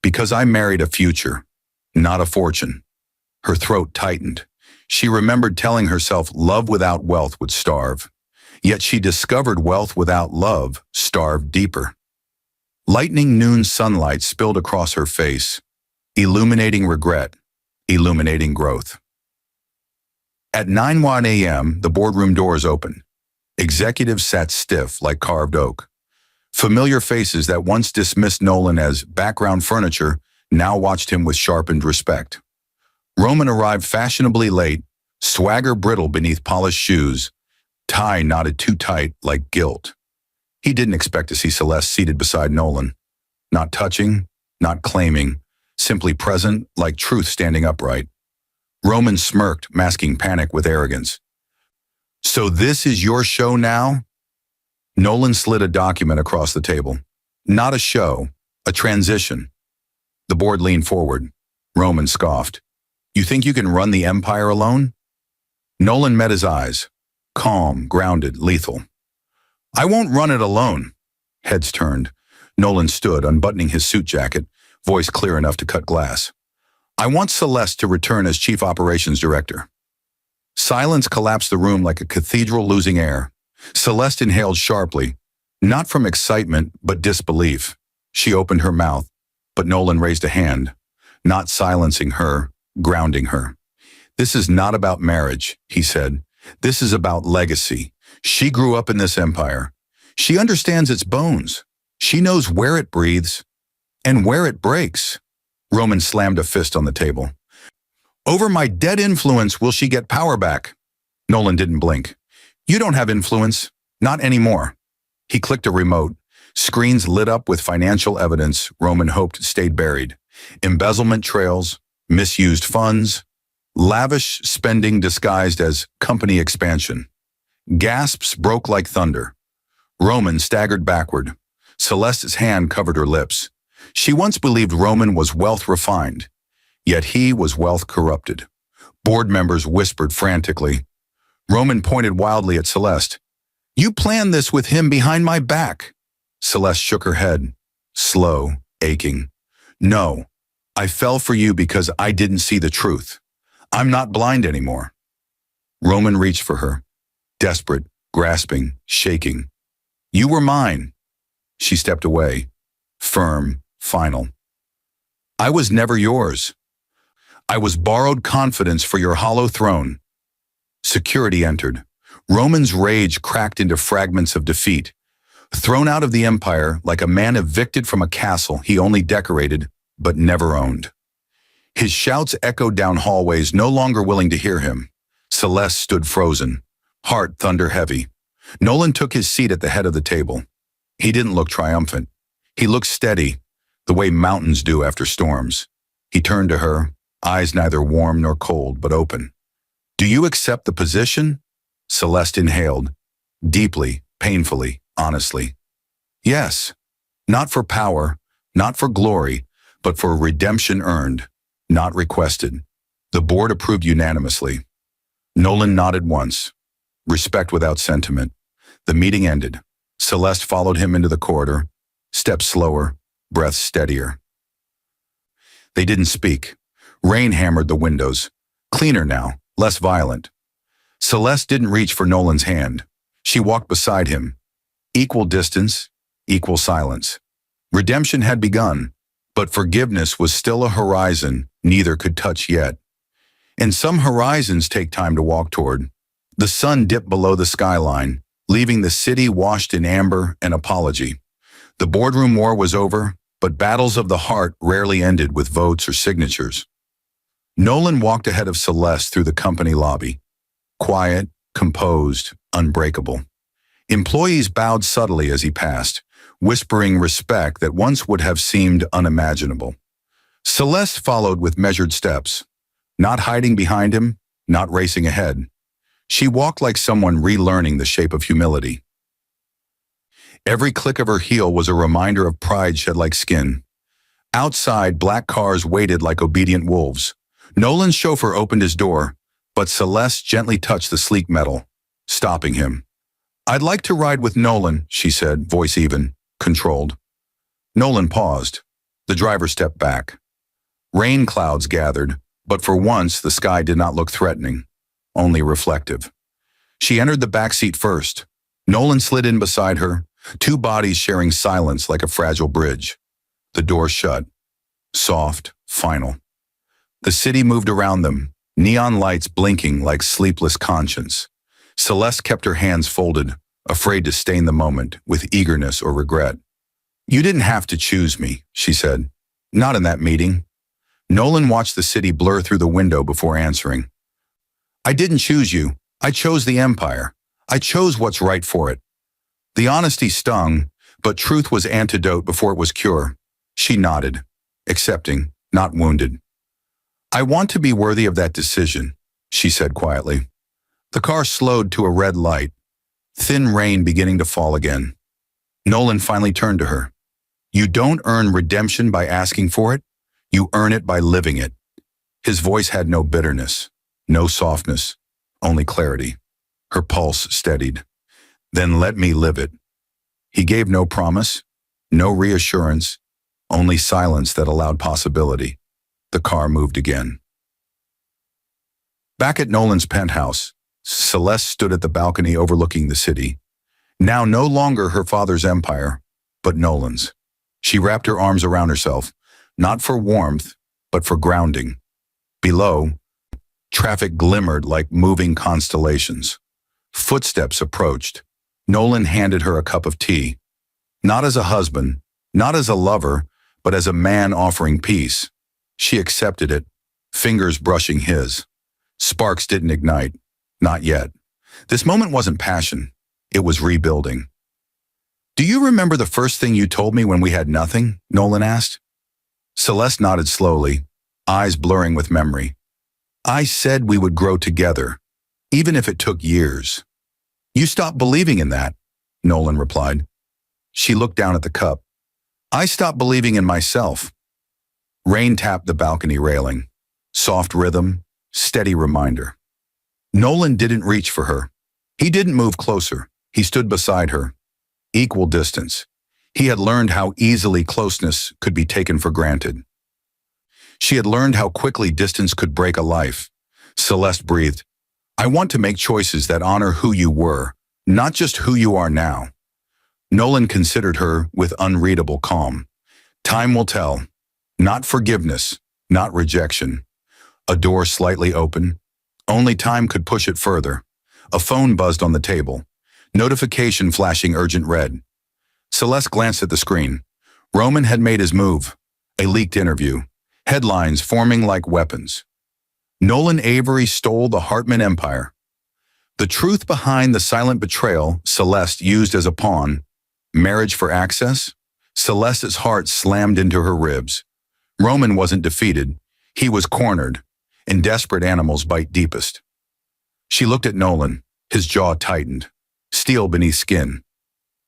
"Because I married a future, not a fortune." Her throat tightened. She remembered telling herself love without wealth would starve. Yet she discovered wealth without love starved deeper. Lightning noon sunlight spilled across her face, illuminating regret, illuminating growth. At 9:01 a.m., the boardroom doors opened. Executives sat stiff like carved oak. Familiar faces that once dismissed Nolan as background furniture now watched him with sharpened respect. Roman arrived fashionably late, swagger brittle beneath polished shoes, tie knotted too tight like guilt. He didn't expect to see Celeste seated beside Nolan. Not touching, not claiming, simply present like truth standing upright. Roman smirked, masking panic with arrogance. "So this is your show now?" Nolan slid a document across the table. "Not a show, a transition." The board leaned forward. Roman scoffed. "You think you can run the empire alone?" Nolan met his eyes. Calm, grounded, lethal. "I won't run it alone." Heads turned. Nolan stood, unbuttoning his suit jacket, voice clear enough to cut glass. "I want Celeste to return as Chief Operations Director." Silence collapsed the room like a cathedral losing air. Celeste inhaled sharply, not from excitement, but disbelief. She opened her mouth, but Nolan raised a hand, not silencing her, grounding her. "This is not about marriage," he said. "This is about legacy. She grew up in this empire. She understands its bones. She knows where it breathes and where it breaks." Roman slammed a fist on the table. "Over my dead influence will she get power back?" Nolan didn't blink. "You don't have influence. Not anymore." He clicked a remote. Screens lit up with financial evidence Roman hoped stayed buried. Embezzlement trails, misused funds, lavish spending disguised as company expansion. Gasps broke like thunder. Roman staggered backward. Celeste's hand covered her lips. She once believed Roman was wealth refined, yet he was wealth corrupted. Board members whispered frantically. Roman pointed wildly at Celeste. "You planned this with him behind my back." Celeste shook her head, slow, aching. "No, I fell for you because I didn't see the truth. I'm not blind anymore." Roman reached for her, desperate, grasping, shaking. "You were mine." She stepped away, firm, final. "I was never yours. I was borrowed confidence for your hollow throne." Security entered. Roman's rage cracked into fragments of defeat. Thrown out of the empire like a man evicted from a castle he only decorated but never owned. His shouts echoed down hallways, no longer willing to hear him. Celeste stood frozen, heart thunder heavy. Nolan took his seat at the head of the table. He didn't look triumphant. He looked steady, the way mountains do after storms. He turned to her, eyes neither warm nor cold, but open. "Do you accept the position?" Celeste inhaled, deeply, painfully, honestly. "Yes, not for power, not for glory, but for redemption earned, not requested." The board approved unanimously. Nolan nodded once. Respect without sentiment. The meeting ended. Celeste followed him into the corridor. Steps slower, breath steadier. They didn't speak. Rain hammered the windows. Cleaner now, less violent. Celeste didn't reach for Nolan's hand. She walked beside him. Equal distance, equal silence. Redemption had begun, but forgiveness was still a horizon neither could touch yet. And some horizons take time to walk toward. The sun dipped below the skyline, leaving the city washed in amber and apology. The boardroom war was over, but battles of the heart rarely ended with votes or signatures. Nolan walked ahead of Celeste through the company lobby. Quiet, composed, unbreakable. Employees bowed subtly as he passed, whispering respect that once would have seemed unimaginable. Celeste followed with measured steps, not hiding behind him, not racing ahead. She walked like someone relearning the shape of humility. Every click of her heel was a reminder of pride shed like skin. Outside, black cars waited like obedient wolves. Nolan's chauffeur opened his door, but Celeste gently touched the sleek metal, stopping him. "I'd like to ride with Nolan," she said, voice even, controlled. Nolan paused. The driver stepped back. Rain clouds gathered, but for once the sky did not look threatening, only reflective. She entered the back seat first. Nolan slid in beside her, two bodies sharing silence like a fragile bridge. The door shut. Soft, final. The city moved around them, neon lights blinking like sleepless conscience. Celeste kept her hands folded, afraid to stain the moment with eagerness or regret. "You didn't have to choose me," she said. "Not in that meeting." Nolan watched the city blur through the window before answering. "I didn't choose you. I chose the empire. I chose what's right for it." The honesty stung, but truth was antidote before it was cure. She nodded, accepting, not wounded. "I want to be worthy of that decision," she said quietly. The car slowed to a red light, thin rain beginning to fall again. Nolan finally turned to her. "You don't earn redemption by asking for it. You earn it by living it." His voice had no bitterness, no softness, only clarity. Her pulse steadied. "Then let me live it." He gave no promise, no reassurance, only silence that allowed possibility. The car moved again. Back at Nolan's penthouse, Celeste stood at the balcony overlooking the city. Now no longer her father's empire, but Nolan's. She wrapped her arms around herself, not for warmth, but for grounding. Below, traffic glimmered like moving constellations. Footsteps approached. Nolan handed her a cup of tea. Not as a husband, not as a lover, but as a man offering peace. She accepted it, fingers brushing his. Sparks didn't ignite. Not yet. This moment wasn't passion. It was rebuilding. "Do you remember the first thing you told me when we had nothing?" Nolan asked. Celeste nodded slowly, eyes blurring with memory. "I said we would grow together, even if it took years." "You stopped believing in that," Nolan replied. She looked down at the cup. "I stopped believing in myself." Rain tapped the balcony railing. Soft rhythm, steady reminder. Nolan didn't reach for her. He didn't move closer. He stood beside her. Equal distance. He had learned how easily closeness could be taken for granted. She had learned how quickly distance could break a life. Celeste breathed. "I want to make choices that honor who you were, not just who you are now." Nolan considered her with unreadable calm. "Time will tell. Not forgiveness, not rejection." A door slightly open. Only time could push it further. A phone buzzed on the table. Notification flashing urgent red. Celeste glanced at the screen. Roman had made his move. A leaked interview. Headlines forming like weapons. Nolan Avery stole the Hartman Empire. The truth behind the silent betrayal Celeste used as a pawn. Marriage for access? Celeste's heart slammed into her ribs. Roman wasn't defeated. He was cornered, and desperate animals bite deepest. She looked at Nolan. His jaw tightened. Steel beneath skin.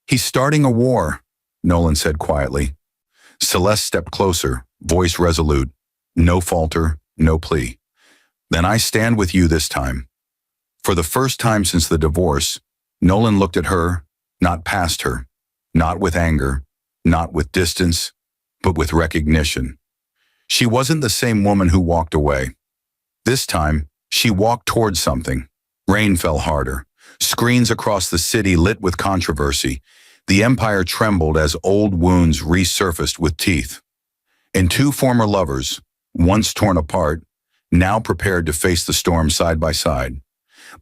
"He's starting a war," Nolan said quietly. Celeste stepped closer, voice resolute. No falter, no plea. "Then I stand with you this time." For the first time since the divorce, Nolan looked at her, not past her, not with anger, not with distance, but with recognition. She wasn't the same woman who walked away. This time, she walked towards something. Rain fell harder. Screens across the city lit with controversy. The empire trembled as old wounds resurfaced with teeth. And two former lovers, once torn apart, now prepared to face the storm side by side.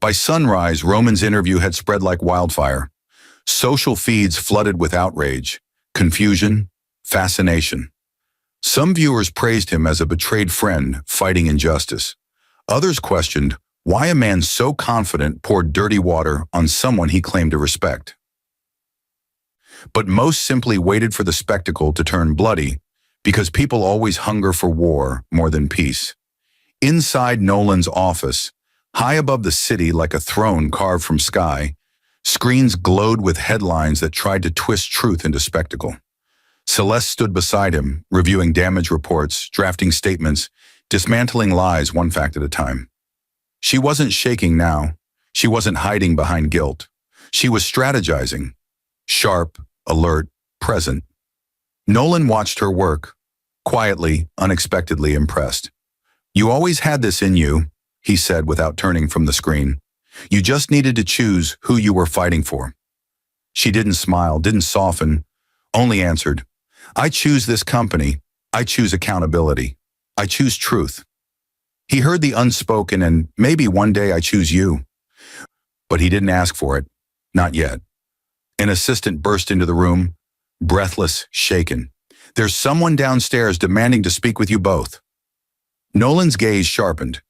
By sunrise, Roman's interview had spread like wildfire. Social feeds flooded with outrage, confusion, fascination. Some viewers praised him as a betrayed friend fighting injustice. Others questioned why a man so confident poured dirty water on someone he claimed to respect. But most simply waited for the spectacle to turn bloody, because people always hunger for war more than peace. Inside Nolan's office, high above the city like a throne carved from sky, screens glowed with headlines that tried to twist truth into spectacle. Celeste stood beside him, reviewing damage reports, drafting statements, dismantling lies one fact at a time. She wasn't shaking now. She wasn't hiding behind guilt. She was strategizing. Sharp, alert, present. Nolan watched her work, quietly, unexpectedly impressed. "You always had this in you," he said without turning from the screen. "You just needed to choose who you were fighting for." She didn't smile, didn't soften, only answered, "I choose this company. I choose accountability. I choose truth." He heard the unspoken and maybe one day I choose you. But he didn't ask for it. Not yet. An assistant burst into the room, breathless, shaken. "There's someone downstairs demanding to speak with you both." Nolan's gaze sharpened.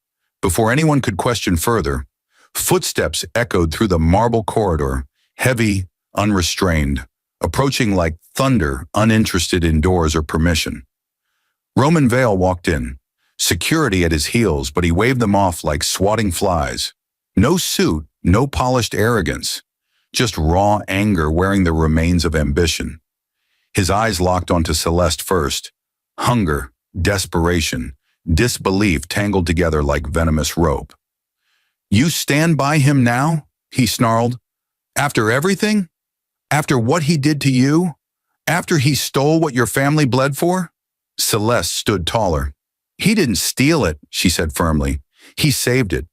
Before anyone could question further, footsteps echoed through the marble corridor, heavy, unrestrained, approaching like thunder, uninterested in doors or permission. Roman Vale walked in, security at his heels, but he waved them off like swatting flies. No suit, no polished arrogance, just raw anger wearing the remains of ambition. His eyes locked onto Celeste first. Hunger, desperation, disbelief tangled together like venomous rope. "You stand by him now?" he snarled. "After everything? After what he did to you? After he stole what your family bled for?" Celeste stood taller. "He didn't steal it," she said firmly. "He saved it.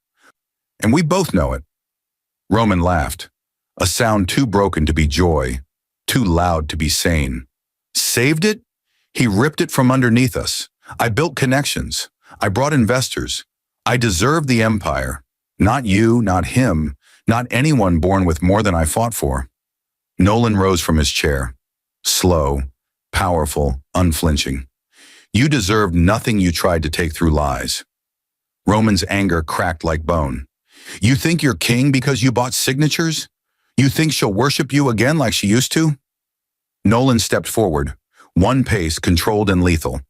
And we both know it." Roman laughed, a sound too broken to be joy, too loud to be sane. "Saved it? He ripped it from underneath us. I built connections. I brought investors. I deserve the empire. Not you, not him, not anyone born with more than I fought for." Nolan rose from his chair, slow, powerful, unflinching. "You deserved nothing you tried to take through lies." Roman's anger cracked like bone. "You think you're king because you bought signatures? You think she'll worship you again like she used to?" Nolan stepped forward, one pace, controlled and lethal.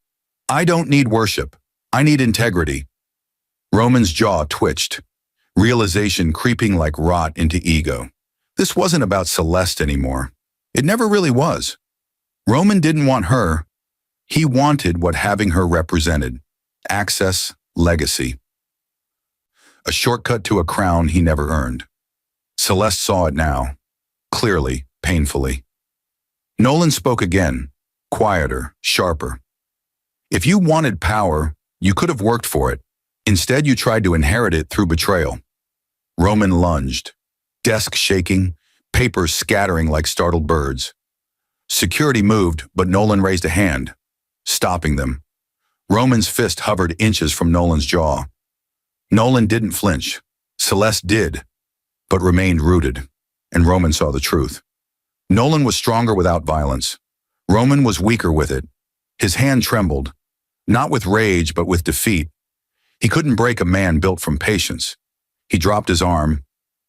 "I don't need worship. I need integrity." Roman's jaw twitched, realization creeping like rot into ego. This wasn't about Celeste anymore. It never really was. Roman didn't want her. He wanted what having her represented: access, legacy. A shortcut to a crown he never earned. Celeste saw it now, clearly, painfully. Nolan spoke again, quieter, sharper. "If you wanted power, you could have worked for it. Instead, you tried to inherit it through betrayal." Roman lunged, desk shaking, papers scattering like startled birds. Security moved, but Nolan raised a hand, stopping them. Roman's fist hovered inches from Nolan's jaw. Nolan didn't flinch. Celeste did, but remained rooted, and Roman saw the truth. Nolan was stronger without violence. Roman was weaker with it. His hand trembled, not with rage, but with defeat. He couldn't break a man built from patience. He dropped his arm,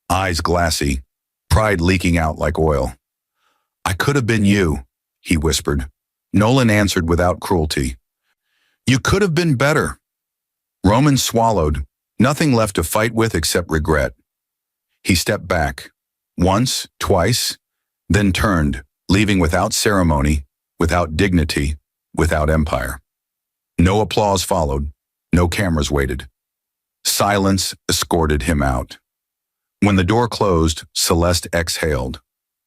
eyes glassy, pride leaking out like oil. "I could have been you," he whispered. Nolan answered without cruelty. "You could have been better." Roman swallowed, nothing left to fight with except regret. He stepped back, once, twice, then turned, leaving without ceremony, without dignity, without empire. No applause followed, no cameras waited. Silence escorted him out. When the door closed, Celeste exhaled,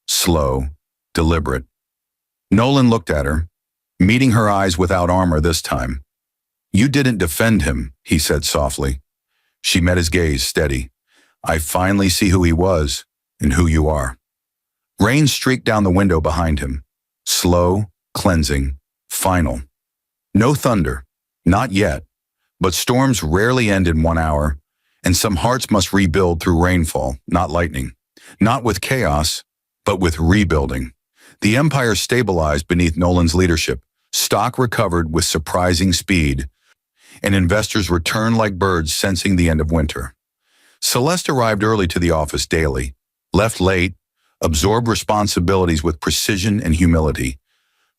slow, deliberate. Nolan looked at her, meeting her eyes without armor this time. You didn't defend him, he said softly. She met his gaze steady. I finally see who he was and who you are. Rain streaked down the window behind him. Slow, cleansing, final. No thunder, not yet, but storms rarely end in 1 hour, and some hearts must rebuild through rainfall, not lightning. Not with chaos, but with rebuilding. The empire stabilized beneath Nolan's leadership. Stock recovered with surprising speed, and investors returned like birds sensing the end of winter. Celeste arrived early to the office daily, left late, absorbed responsibilities with precision and humility,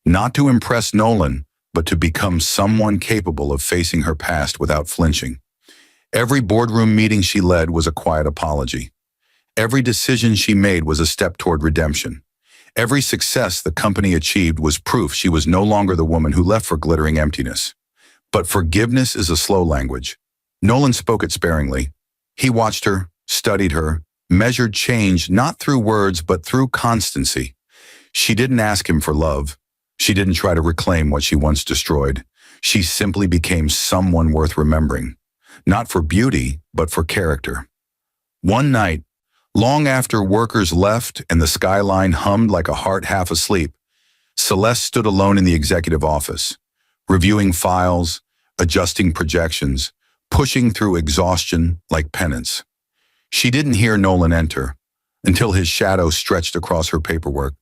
not to impress Nolan, but to become someone capable of facing her past without flinching. Every boardroom meeting she led was a quiet apology. Every decision she made was a step toward redemption. Every success the company achieved was proof she was no longer the woman who left for glittering emptiness. But forgiveness is a slow language. Nolan spoke it sparingly. He watched her, studied her, measured change not through words but through constancy. She didn't ask him for love. She didn't try to reclaim what she once destroyed. She simply became someone worth remembering. Not for beauty, but for character. One night, long after workers left and the skyline hummed like a heart half asleep, Celeste stood alone in the executive office, reviewing files, adjusting projections, pushing through exhaustion like penance. She didn't hear Nolan enter until his shadow stretched across her paperwork.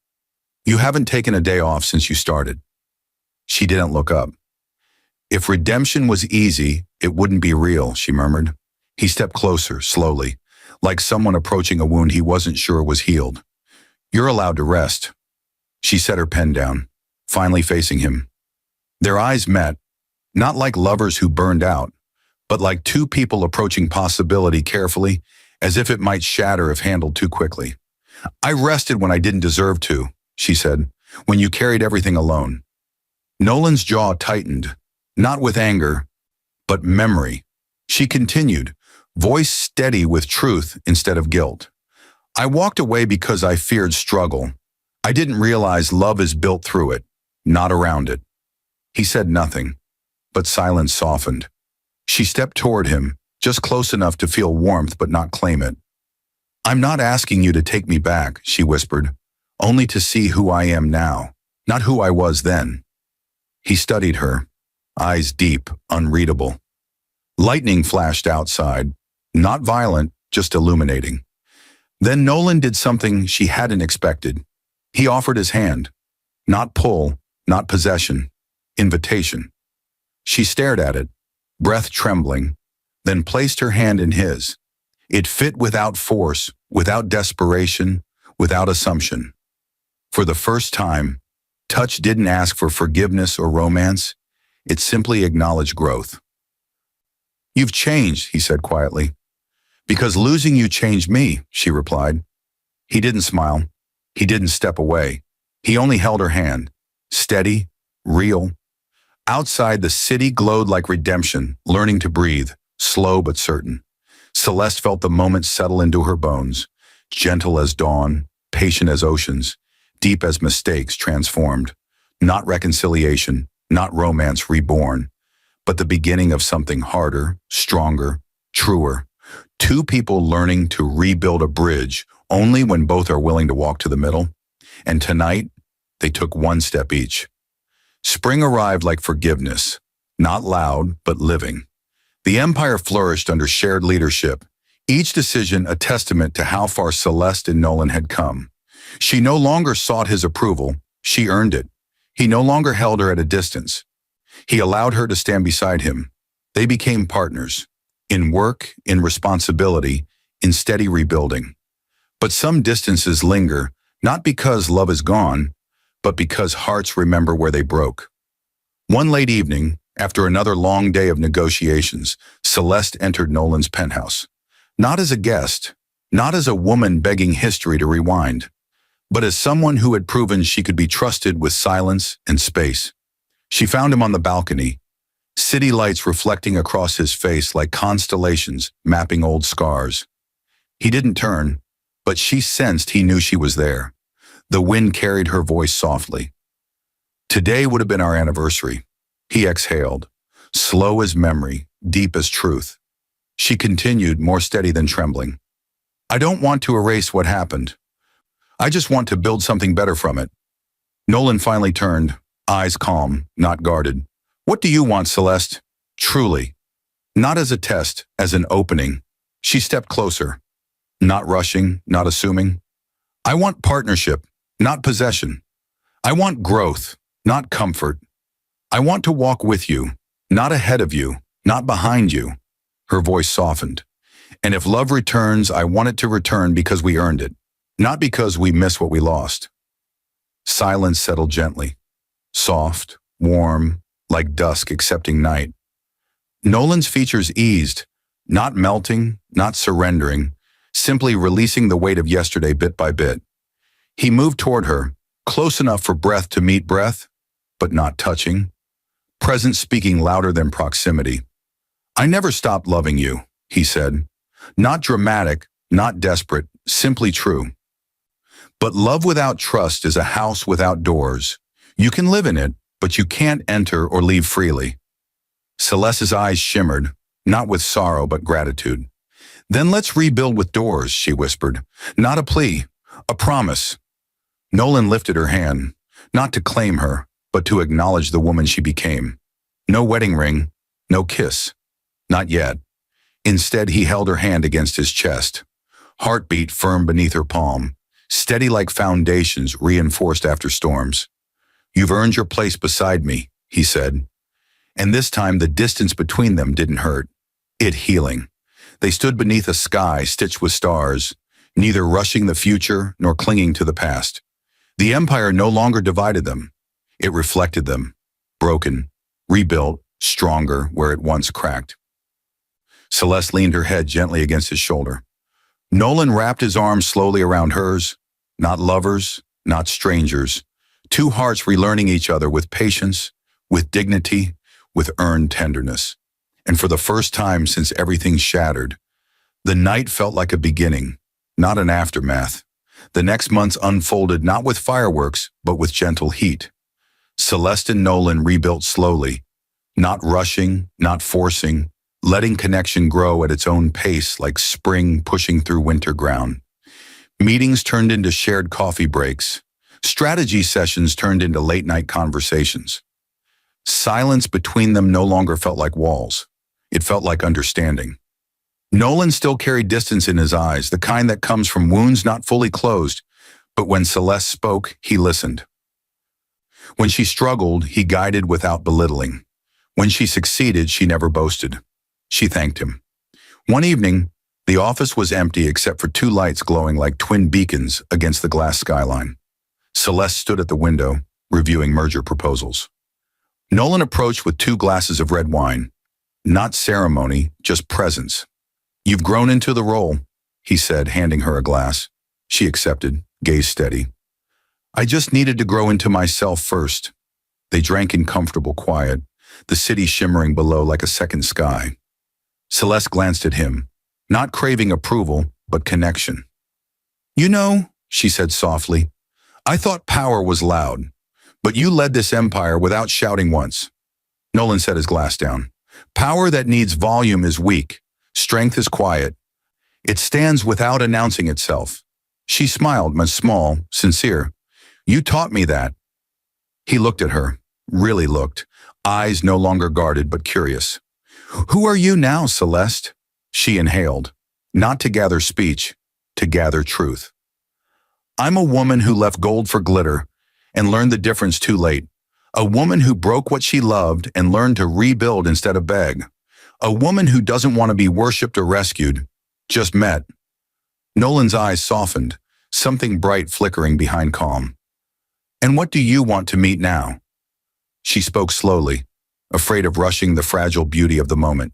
You haven't taken a day off since you started. She didn't look up. If redemption was easy, it wouldn't be real, she murmured. He stepped closer, slowly, like someone approaching a wound he wasn't sure was healed. You're allowed to rest. She set her pen down, finally facing him. Their eyes met, not like lovers who burned out, but like two people approaching possibility carefully, as if it might shatter if handled too quickly. I rested when I didn't deserve to, she said, when you carried everything alone. Nolan's jaw tightened, not with anger, but memory. She continued, voice steady with truth instead of guilt. I walked away because I feared struggle. I didn't realize love is built through it, not around it. He said nothing, but silence softened. She stepped toward him, just close enough to feel warmth but not claim it. I'm not asking you to take me back, she whispered, only to see who I am now, not who I was then. He studied her, eyes deep, unreadable. Lightning flashed outside, not violent, just illuminating. Then Nolan did something she hadn't expected. He offered his hand. Not pull, not possession, invitation. She stared at it, breath trembling, then placed her hand in his. It fit without force, without desperation, without assumption. For the first time, touch didn't ask for forgiveness or romance. It simply acknowledged growth. You've changed, he said quietly. Because losing you changed me, she replied. He didn't smile. He didn't step away. He only held her hand, steady, real. Outside, the city glowed like redemption, learning to breathe, slow but certain. Celeste felt the moment settle into her bones, gentle as dawn, patient as oceans, deep as mistakes transformed. Not reconciliation, not romance reborn, but the beginning of something harder, stronger, truer. Two people learning to rebuild a bridge only when both are willing to walk to the middle. And tonight, they took one step each. Spring arrived like forgiveness, not loud, but living. The empire flourished under shared leadership, each decision a testament to how far Celeste and Nolan had come. She no longer sought his approval, she earned it. He no longer held her at a distance. He allowed her to stand beside him. They became partners, in work, in responsibility, in steady rebuilding. But some distances linger, not because love is gone, but because hearts remember where they broke. One late evening, after another long day of negotiations, Celeste entered Nolan's penthouse. Not as a guest, not as a woman begging history to rewind, but as someone who had proven she could be trusted with silence and space. She found him on the balcony, city lights reflecting across his face like constellations mapping old scars. He didn't turn, but she sensed he knew she was there. The wind carried her voice softly. Today would have been our anniversary. He exhaled, slow as memory, deep as truth. She continued, more steady than trembling. I don't want to erase what happened. I just want to build something better from it. Nolan finally turned, eyes calm, not guarded. What do you want, Celeste? Truly. Not as a test, as an opening. She stepped closer. Not rushing, not assuming. I want partnership, not possession. I want growth, not comfort. I want to walk with you, not ahead of you, not behind you. Her voice softened. And if love returns, I want it to return because we earned it, not because we miss what we lost. Silence settled gently, soft, warm, like dusk accepting night. Nolan's features eased, not melting, not surrendering, simply releasing the weight of yesterday bit by bit. He moved toward her, close enough for breath to meet breath, but not touching. Presence speaking louder than proximity. I never stopped loving you, he said. Not dramatic, not desperate, simply true. But love without trust is a house without doors. You can live in it, but you can't enter or leave freely. Celeste's eyes shimmered, not with sorrow but gratitude. Then let's rebuild with doors, she whispered. Not a plea, a promise. Nolan lifted her hand, not to claim her, but to acknowledge the woman she became. No wedding ring, no kiss. Not yet. Instead, he held her hand against his chest, heartbeat firm beneath her palm, steady like foundations reinforced after storms. You've earned your place beside me, he said. And this time the distance between them didn't hurt. It healing. They stood beneath a sky stitched with stars, neither rushing the future nor clinging to the past. The empire no longer divided them. It reflected them, broken, rebuilt, stronger where it once cracked. Celeste leaned her head gently against his shoulder. Nolan wrapped his arms slowly around hers, not lovers, not strangers, two hearts relearning each other with patience, with dignity, with earned tenderness. And for the first time since everything shattered, the night felt like a beginning, not an aftermath. The next months unfolded not with fireworks, but with gentle heat. Celeste and Nolan rebuilt slowly, not rushing, not forcing, letting connection grow at its own pace like spring pushing through winter ground. Meetings turned into shared coffee breaks. Strategy sessions turned into late-night conversations. Silence between them no longer felt like walls. It felt like understanding. Nolan still carried distance in his eyes, the kind that comes from wounds not fully closed, but when Celeste spoke, he listened. When she struggled, he guided without belittling. When she succeeded, she never boasted. She thanked him. One evening, the office was empty except for two lights glowing like twin beacons against the glass skyline. Celeste stood at the window, reviewing merger proposals. Nolan approached with 2 glasses of red wine. Not ceremony, just presence. You've grown into the role, he said, handing her a glass. She accepted, gaze steady. I just needed to grow into myself first. They drank in comfortable quiet, the city shimmering below like a second sky. Celeste glanced at him, not craving approval, but connection. You know, she said softly, I thought power was loud, but you led this empire without shouting once. Nolan set his glass down. Power that needs volume is weak. Strength is quiet. It stands without announcing itself. She smiled, small, sincere. You taught me that. He looked at her, really looked, eyes no longer guarded but curious. Who are you now, Celeste? She inhaled, not to gather speech, to gather truth. I'm a woman who left gold for glitter and learned the difference too late. A woman who broke what she loved and learned to rebuild instead of beg. A woman who doesn't want to be worshipped or rescued, just met. Nolan's eyes softened, something bright flickering behind calm. And what do you want to meet now? She spoke slowly, afraid of rushing the fragile beauty of the moment.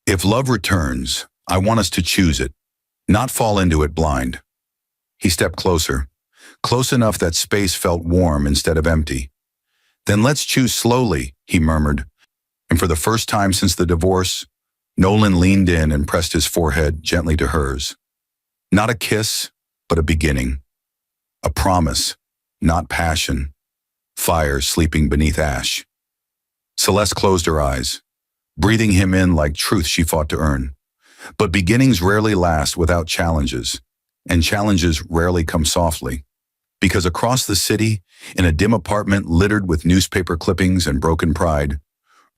If love returns, I want us to choose it, not fall into it blind. He stepped closer, close enough that space felt warm instead of empty. Then let's choose slowly, he murmured. And for the first time since the divorce, Nolan leaned in and pressed his forehead gently to hers. Not a kiss, but a beginning. A promise, not passion. fire sleeping beneath ash. Celeste closed her eyes, breathing him in like truth she fought to earn. But beginnings rarely last without challenges, and challenges rarely come softly. Because across the city, in a dim apartment littered with newspaper clippings and broken pride,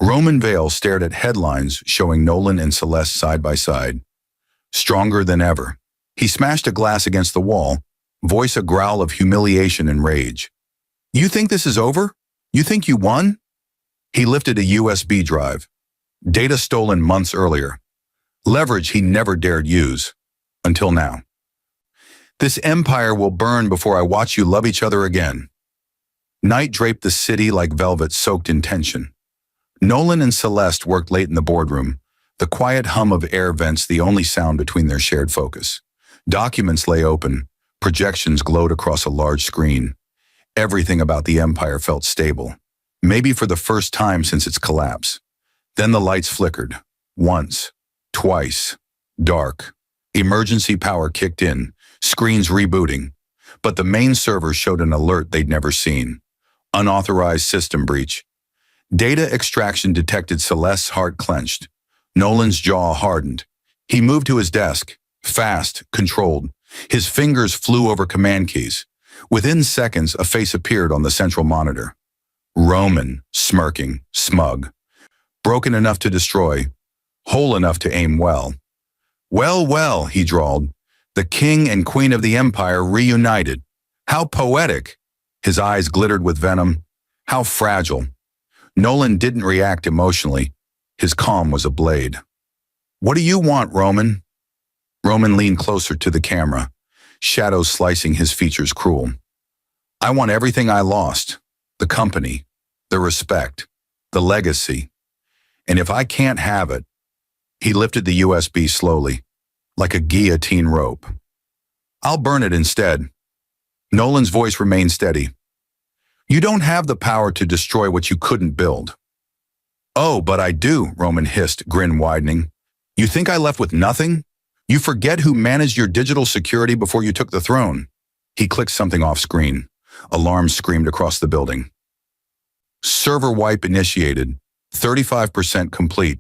Roman Vale stared at headlines showing Nolan and Celeste side by side. Stronger than ever, he smashed a glass against the wall, voice a growl of humiliation and rage. "You think this is over? You think you won?" He lifted a USB drive. Data stolen months earlier. Leverage he never dared use. Until now. "This empire will burn before I watch you love each other again." Night draped the city like velvet soaked in tension. Nolan and Celeste worked late in the boardroom, the quiet hum of air vents the only sound between their shared focus. Documents lay open, projections glowed across a large screen. Everything about the empire felt stable, maybe for the first time since its collapse. Then the lights flickered. Once, twice, dark. Emergency power kicked in, screens rebooting. But the main server showed an alert they'd never seen. Unauthorized system breach. Data extraction detected. Celeste's heart clenched. Nolan's jaw hardened. He moved to his desk, fast, controlled. His fingers flew over command keys. Within seconds, a face appeared on the central monitor. Roman, smirking, smug. Broken enough to destroy, whole enough to aim well. "Well, well," he drawled. "The king and queen of the empire reunited. How poetic." His eyes glittered with venom. How fragile. Nolan didn't react emotionally. His calm was a blade. "What do you want, Roman?" Roman leaned closer to the camera, shadows slicing his features cruel. "I want everything I lost. The company, the respect, the legacy. And if I can't have it..." He lifted the USB slowly, like a guillotine rope. "I'll burn it instead." Nolan's voice remained steady. "You don't have the power to destroy what you couldn't build." "Oh, but I do," Roman hissed, grin widening. "You think I left with nothing? You forget who managed your digital security before you took the throne." He clicked something off screen. Alarms screamed across the building. Server wipe initiated. 35% complete.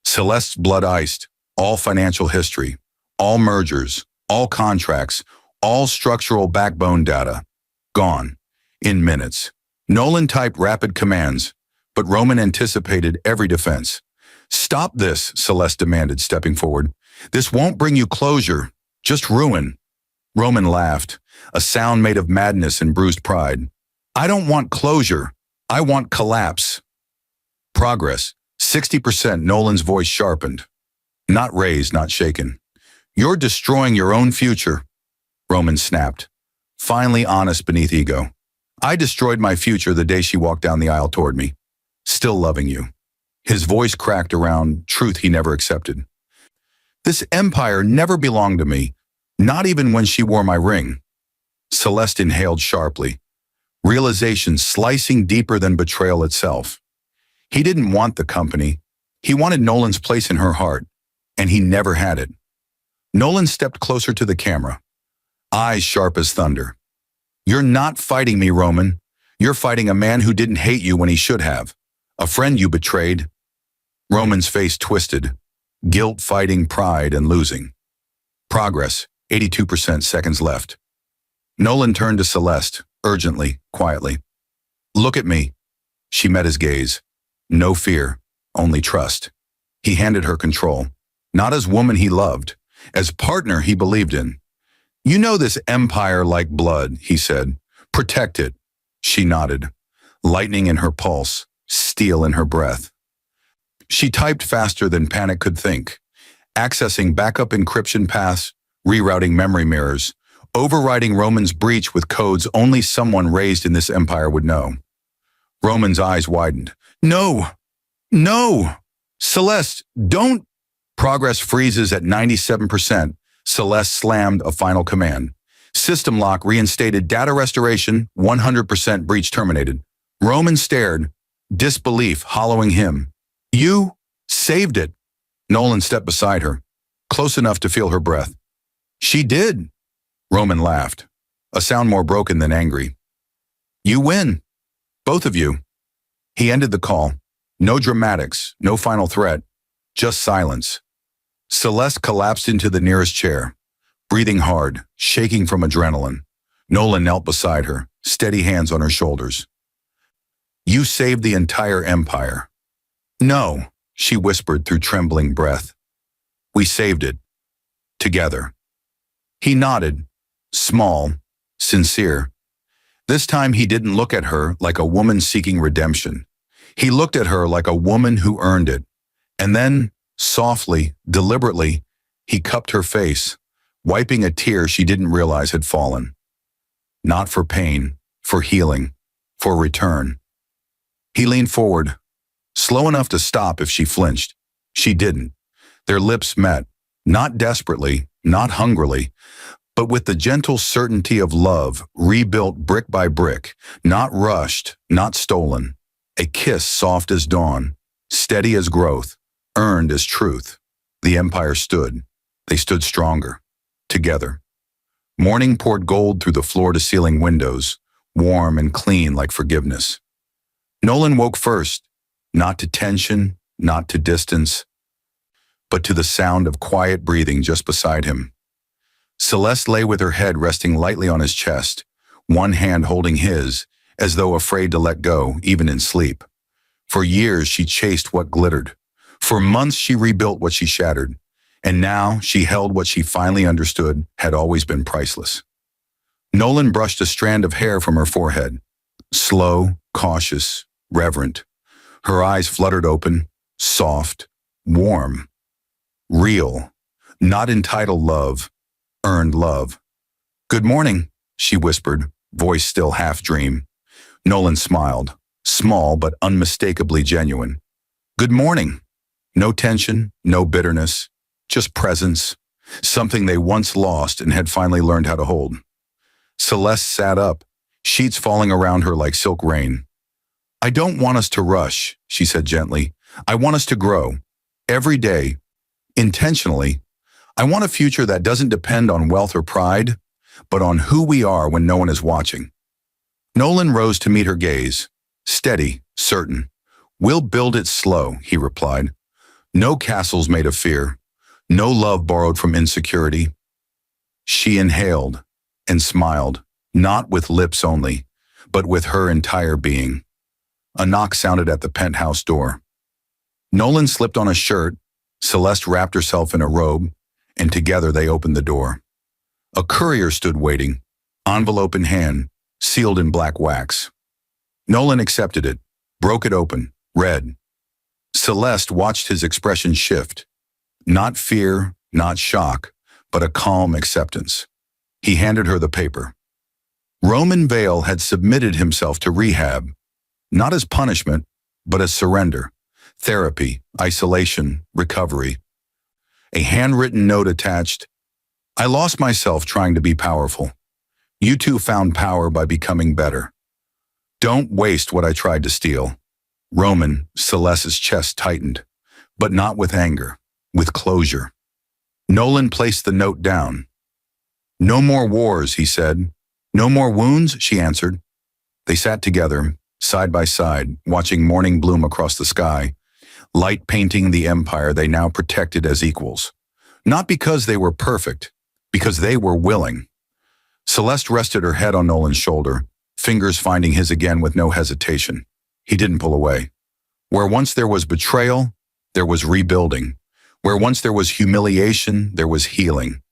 Celeste's blood iced. All financial history. All mergers. All contracts. All structural backbone data. Gone. In minutes. Nolan typed rapid commands, but Roman anticipated every defense. "Stop this," Celeste demanded, stepping forward. "This won't bring you closure, just ruin." Roman laughed, a sound made of madness and bruised pride. "I don't want closure. I want collapse." Progress. 60%. Nolan's voice sharpened. Not raised, not shaken. "You're destroying your own future." Roman snapped, finally honest beneath ego. "I destroyed my future the day she walked down the aisle toward me. Still loving you." His voice cracked around truth he never accepted. "This empire never belonged to me, not even when she wore my ring." Celeste inhaled sharply, realization slicing deeper than betrayal itself. He didn't want the company. He wanted Nolan's place in her heart, and he never had it. Nolan stepped closer to the camera, eyes sharp as thunder. "You're not fighting me, Roman. You're fighting a man who didn't hate you when he should have. A friend you betrayed." Roman's face twisted, guilt fighting pride and losing. Progress. 82% seconds left. Nolan turned to Celeste, urgently, quietly. "Look at me." She met his gaze. No fear, only trust. He handed her control, not as woman he loved, as partner he believed in. "You know this empire like blood," he said. "Protect it." She nodded, lightning in her pulse, steel in her breath. She typed faster than panic could think, accessing backup encryption paths, rerouting memory mirrors, overriding Roman's breach with codes only someone raised in this empire would know. Roman's eyes widened. "No! No! Celeste, don't!" Progress freezes at 97%. Celeste slammed a final command. System lock reinstated. Data restoration, 100% breach terminated. Roman stared, disbelief hollowing him. "You saved it." Nolan stepped beside her, close enough to feel her breath. "She did." Roman laughed, a sound more broken than angry. "You win." Both of you." He ended the call. No dramatics, no final threat, just silence. Celeste collapsed into the nearest chair, breathing hard, shaking from adrenaline. Nolan knelt beside her, steady hands on her shoulders. "You saved the entire empire." "No," she whispered through trembling breath. "We saved it. Together." He nodded, small, sincere. This time he didn't look at her like a woman seeking redemption. He looked at her like a woman who earned it. And then, softly, deliberately, he cupped her face, wiping a tear she didn't realize had fallen. Not for pain, for healing, for return. He leaned forward, slow enough to stop if she flinched. She didn't. Their lips met, not desperately, not hungrily, but with the gentle certainty of love, rebuilt brick by brick, not rushed, not stolen. A kiss soft as dawn, steady as growth, earned as truth. The empire stood. They stood stronger, together. Morning poured gold through the floor-to-ceiling windows, warm and clean like forgiveness. Nolan woke first, not to tension, not to distance, but to the sound of quiet breathing just beside him. Celeste lay with her head resting lightly on his chest, one hand holding his, as though afraid to let go, even in sleep. For years she chased what glittered. For months she rebuilt what she shattered. And now she held what she finally understood had always been priceless. Nolan brushed a strand of hair from her forehead. Slow, cautious, reverent. Her eyes fluttered open, soft, warm. Real, not entitled love, earned love. "Good morning," she whispered, voice still half-dream. Nolan smiled, small but unmistakably genuine. "Good morning." No tension, no bitterness, just presence, something they once lost and had finally learned how to hold. Celeste sat up, sheets falling around her like silk rain. "I don't want us to rush," she said gently. "I want us to grow. Every day. Intentionally. I want a future that doesn't depend on wealth or pride, but on who we are when no one is watching." Nolan rose to meet her gaze, steady, certain. "We'll build it slow," he replied. "No castles made of fear, no love borrowed from insecurity." She inhaled and smiled, not with lips only, but with her entire being. A knock sounded at the penthouse door. Nolan slipped on a shirt, Celeste wrapped herself in a robe, and together they opened the door. A courier stood waiting, envelope in hand, sealed in black wax. Nolan accepted it, broke it open, read. Celeste watched his expression shift. Not fear, not shock, but a calm acceptance. He handed her the paper. Roman Vale had submitted himself to rehab, not as punishment, but as surrender, therapy, isolation, recovery. A handwritten note attached. "I lost myself trying to be powerful. You two found power by becoming better. Don't waste what I tried to steal." Roman, Celeste's chest tightened, but not with anger, with closure. Nolan placed the note down. "No more wars," he said. "No more wounds," she answered. They sat together, side by side, watching morning bloom across the sky, light painting the empire they now protected as equals. Not because they were perfect, because they were willing. Celeste rested her head on Nolan's shoulder, fingers finding his again with no hesitation. He didn't pull away. Where once there was betrayal, there was rebuilding. Where once there was humiliation, there was healing.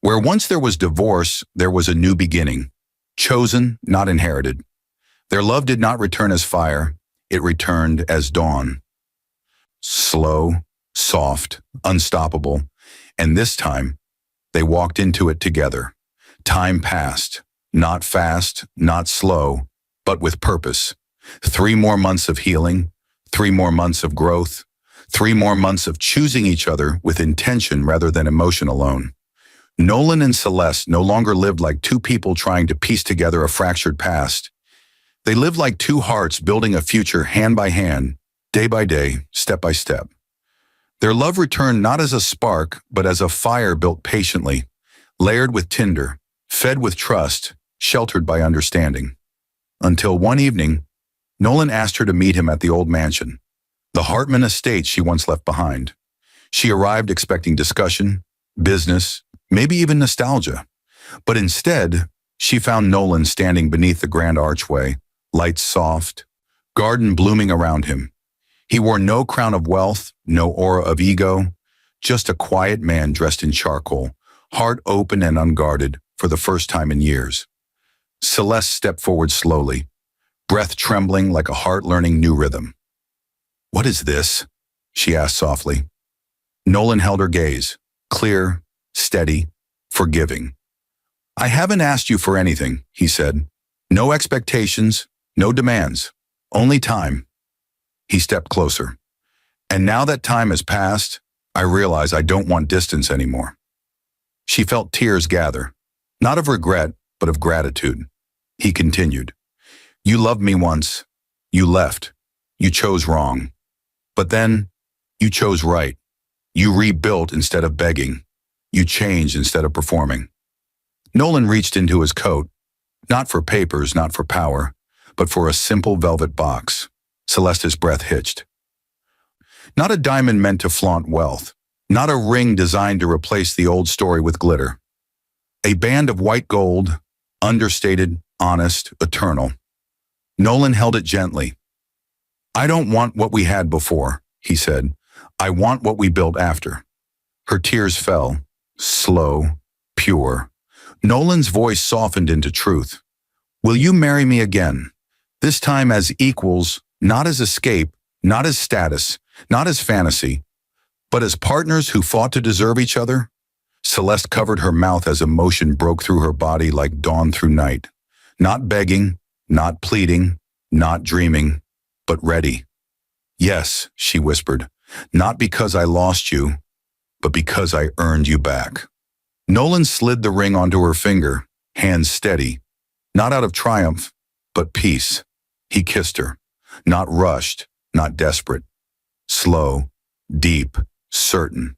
Where once there was divorce, there was a new beginning. Chosen, not inherited. Their love did not return as fire, it returned as dawn. Slow, soft, unstoppable, and this time, they walked into it together. Time passed, not fast, not slow, but with purpose. 3 more months of healing, 3 more months of growth, 3 more months of choosing each other with intention rather than emotion alone. Nolan and Celeste no longer lived like 2 people trying to piece together a fractured past. They lived like 2 hearts building a future hand by hand, day by day, step by step. Their love returned not as a spark, but as a fire built patiently, layered with tinder, fed with trust, sheltered by understanding. Until one evening, Nolan asked her to meet him at the old mansion, the Hartman estate she once left behind. She arrived expecting discussion, business, maybe even nostalgia. But instead, she found Nolan standing beneath the grand archway, lights soft, garden blooming around him. He wore no crown of wealth, no aura of ego, just a quiet man dressed in charcoal, heart open and unguarded for the first time in years. Celeste stepped forward slowly, breath trembling like a heart learning new rhythm. "What is this?" she asked softly. Nolan held her gaze, clear, steady, forgiving. "I haven't asked you for anything," he said. "No expectations, no demands, only time." He stepped closer. "And now that time has passed, I realize I don't want distance anymore." She felt tears gather, not of regret, but of gratitude. He continued, "You loved me once. You left. You chose wrong. But then, you chose right. You rebuilt instead of begging. You changed instead of performing." Nolan reached into his coat, not for papers, not for power, but for a simple velvet box. Celeste's breath hitched. Not a diamond meant to flaunt wealth, not a ring designed to replace the old story with glitter. A band of white gold, understated, honest, eternal. Nolan held it gently. "I don't want what we had before," he said. "I want what we built after." Her tears fell, slow, pure. Nolan's voice softened into truth. "Will you marry me again? This time as equals, not as escape, not as status, not as fantasy, but as partners who fought to deserve each other?" Celeste covered her mouth as emotion broke through her body like dawn through night. Not begging, not pleading, not dreaming, but ready. "Yes," she whispered, "not because I lost you, but because I earned you back." Nolan slid the ring onto her finger, hands steady, not out of triumph, but peace. He kissed her, not rushed, not desperate. Slow, deep, certain.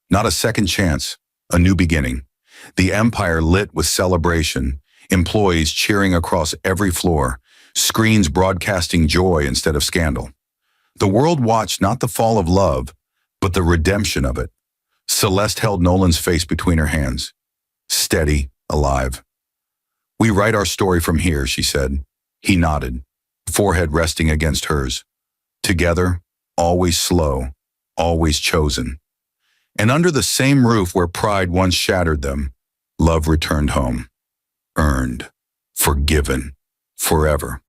Not a second chance, a new beginning. The empire lit with celebration, employees cheering across every floor, screens broadcasting joy instead of scandal. The world watched not the fall of love, but the redemption of it. Celeste held Nolan's face between her hands, steady, alive. "We write our story from here," she said. He nodded, forehead resting against hers. Together, always slow, always chosen. And under the same roof where pride once shattered them, love returned home. Earned, forgiven, forever.